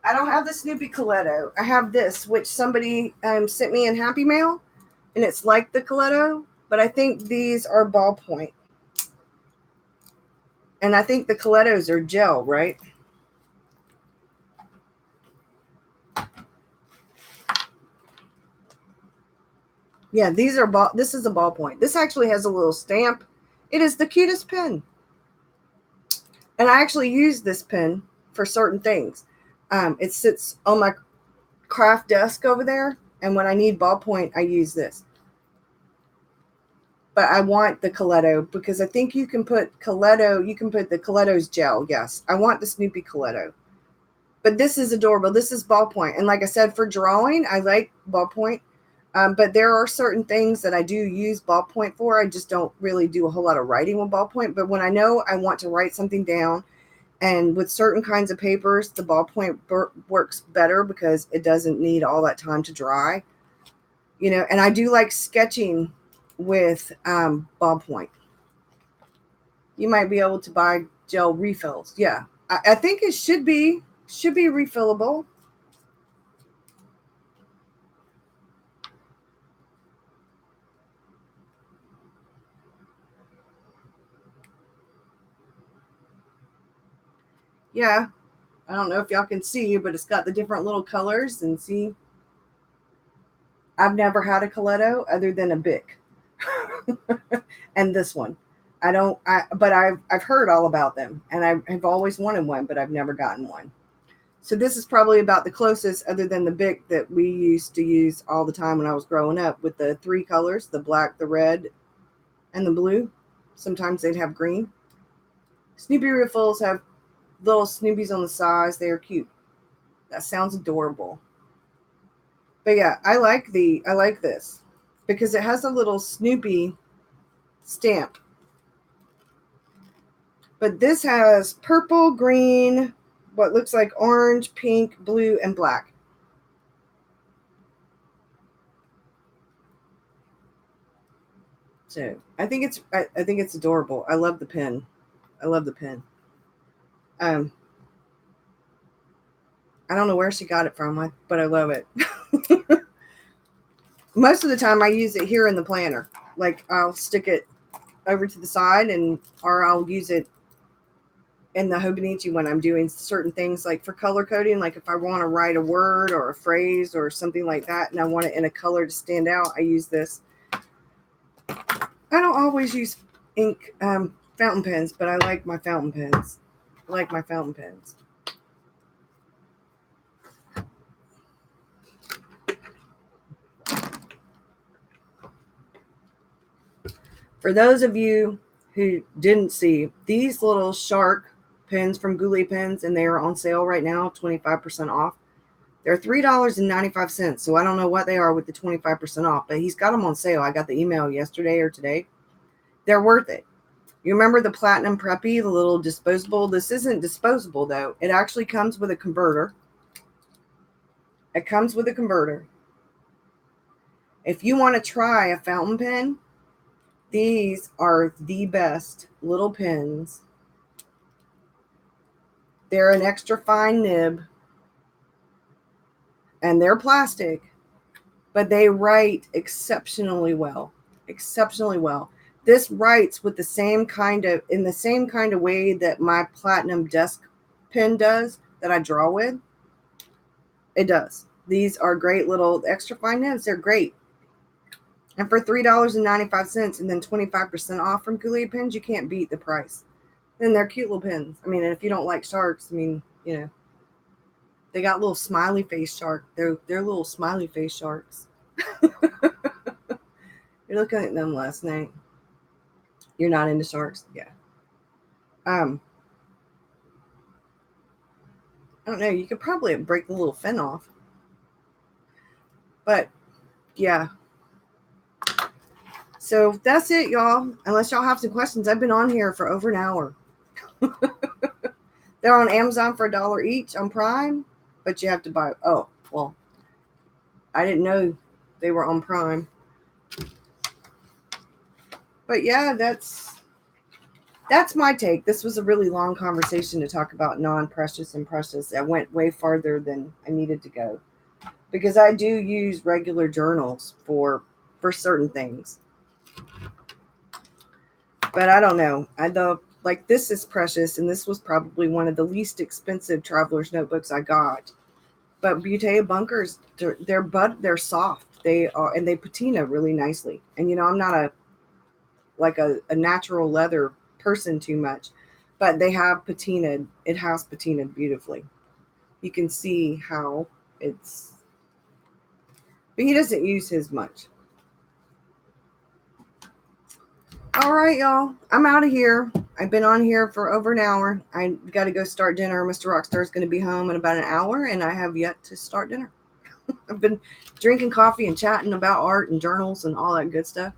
I don't have the Snoopy Coletto. I have this, which somebody sent me in Happy Mail, and it's like the Coletto, but I think these are ballpoint. And I think the Colettos are gel, right? Yeah, these are this is a ballpoint. This actually has a little stamp. It is the cutest pen. And I actually use this pen for certain things. It sits on my craft desk over there. And when I need ballpoint, I use this. But I want the Coletto because I think you can put Coletto, you can put the Coletto's gel. Yes, I want the Snoopy Coletto. But this is adorable. This is ballpoint. And like I said, for drawing, I like ballpoint. But there are certain things that I do use ballpoint for. I just don't really do a whole lot of writing with ballpoint. But when I know I want to write something down, and with certain kinds of papers, the ballpoint works better because it doesn't need all that time to dry. And I do like sketching with ballpoint. You might be able to buy gel refills. Yeah, I think it should be refillable. Yeah, I don't know if y'all can see, but it's got the different little colors. And see, I've never had a Coletto other than a Bic. And this one. But I've heard all about them, and I've always wanted one, but I've never gotten one. So this is probably about the closest, other than the Bic, that we used to use all the time when I was growing up, with the 3 colors, the black, the red, and the blue. Sometimes they'd have green. Snoopy Riffles have little Snoopies on the sides. They are cute. That sounds adorable. But yeah, I like this because it has a little Snoopy stamp. But this has purple, green, what looks like orange, pink, blue, and black. So I think it's adorable. I love the pen. I love the pen. I don't know where she got it from, but I love it. Most of the time I use it here in the planner. Like, I'll stick it over to the side, or I'll use it in the Hobonichi when I'm doing certain things, like for color coding, like if I want to write a word or a phrase or something like that, and I want it in a color to stand out, I use this. I don't always use ink fountain pens, but I like my fountain pens. I like my fountain pens. For those of you who didn't see, these little shark pens from Goulet Pens, and they are on sale right now, 25% off. They're $3.95, so I don't know what they are with the 25% off, but he's got them on sale. I got the email yesterday or today. They're worth it. You remember the Platinum Preppy, the little disposable? This isn't disposable, though. It actually comes with a converter. It comes with a converter. If you want to try a fountain pen, these are the best little pens. They're an extra fine nib, and they're plastic, but they write exceptionally well. Exceptionally well. This writes with the same kind of, in the same kind of way that my Platinum desk pen does, that I draw with. It does. These are great little extra fine nibs. They're great. And for $3.95 and then 25% off from Goulet Pens, you can't beat the price. And they're cute little pens. I mean, if you don't like sharks, I mean, you know, they got little smiley face shark. They're little smiley face sharks. You're looking at them last night. You're not into sharks? Yeah. I don't know. You could probably break the little fin off. But, yeah. So, that's it, y'all. Unless y'all have some questions. I've been on here for over an hour. They're on Amazon for $1 each on Prime. But you have to buy... Oh, well. I didn't know they were on Prime. But, yeah, that's my take. This was a really long conversation to talk about non-precious and precious. I went way farther than I needed to go. Because I do use regular journals for certain things. But I don't know. Like, this is precious, and this was probably one of the least expensive traveler's notebooks I got. But Butea bunkers, they're soft. They are, and they patina really nicely. And you know, I'm not a natural leather person too much, but they have patinaed. It has patinaed beautifully. You can see how it's. But he doesn't use his much. All right, y'all. I'm out of here. I've been on here for over an hour. I got to go start dinner. Mr. Rockstar is going to be home in about an hour, and I have yet to start dinner. I've been drinking coffee and chatting about art and journals and all that good stuff.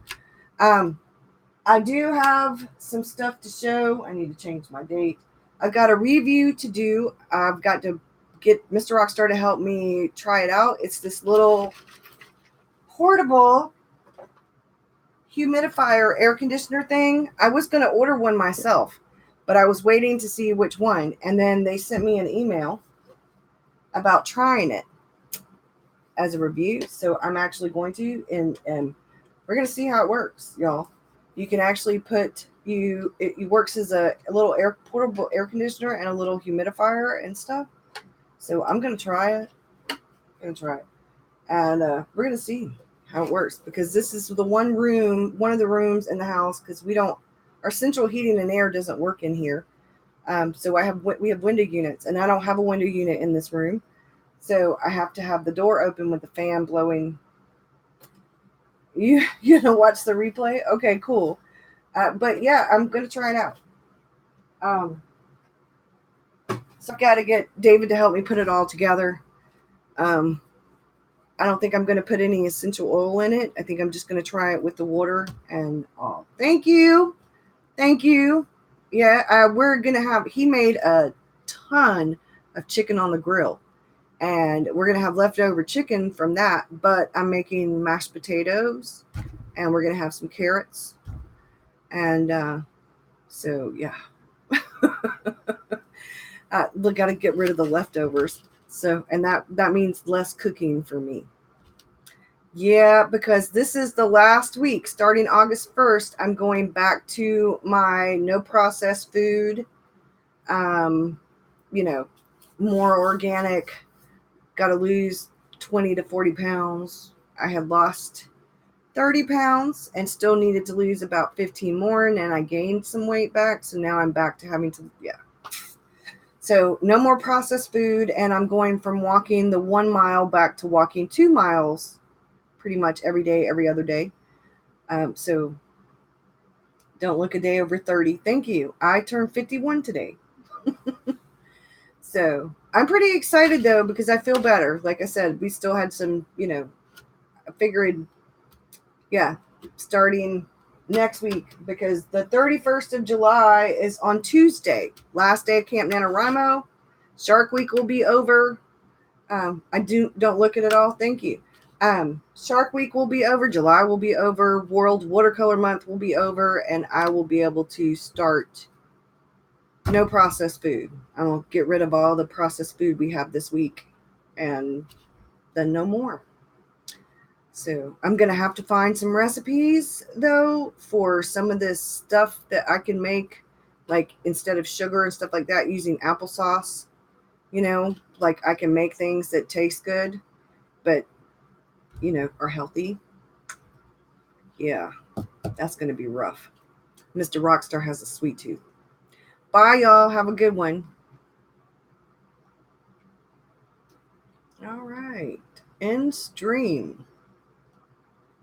I do have some stuff to show. I need to change my date. I've got a review to do. I've got to get Mr. Rockstar to help me try it out. It's this little portable humidifier air conditioner thing. I was going to order one myself, but I was waiting to see which one. And then they sent me an email about trying it as a review. So I'm actually going to, and we're going to see how it works, y'all. You can actually it works as a little portable air conditioner and a little humidifier and stuff. So I'm going to try it. And we're going to see how it works, because this is one of the rooms in the house, because our central heating and air doesn't work in here. So we have window units, and I don't have a window unit in this room. So I have to have the door open with the fan blowing. You know, watch the replay? Okay, cool. But yeah, I'm going to try it out. So I've got to get David to help me put it all together. I don't think I'm going to put any essential oil in it. I think I'm just going to try it with the water and all. Thank you. Yeah, we're going to he made a ton of chicken on the grill, and we're going to have leftover chicken from that, but I'm making mashed potatoes, and we're going to have some carrots. And so, yeah. We got to get rid of the leftovers. So, and that means less cooking for me. Yeah, because this is the last week. Starting August 1st, I'm going back to my no processed food You know, more organic. Got to lose 20 to 40 pounds. I had lost 30 pounds and still needed to lose about 15 more. And then I gained some weight back. So now I'm back to having to, yeah. So no more processed food. And I'm going from walking the 1 mile back to walking 2 miles pretty much every day, every other day. So don't look a day over 30. Thank you. I turned 51 today. So I'm pretty excited though, because I feel better. Like I said, we still had some, I figured, yeah, starting next week, because the 31st of July is on Tuesday, last day of Camp NaNoWriMo. Shark Week will be over. Don't look at it all. Thank you. Shark Week will be over. July will be over. World Watercolor Month will be over, and I will be able to start no processed food. I will get rid of all the processed food we have this week, and then no more. So I'm going to have to find some recipes, though, for some of this stuff that I can make, like instead of sugar and stuff like that, using applesauce. Like I can make things that taste good, but, are healthy. Yeah, that's going to be rough. Mr. Rockstar has a sweet tooth. Bye, y'all. Have a good one. All right. End stream.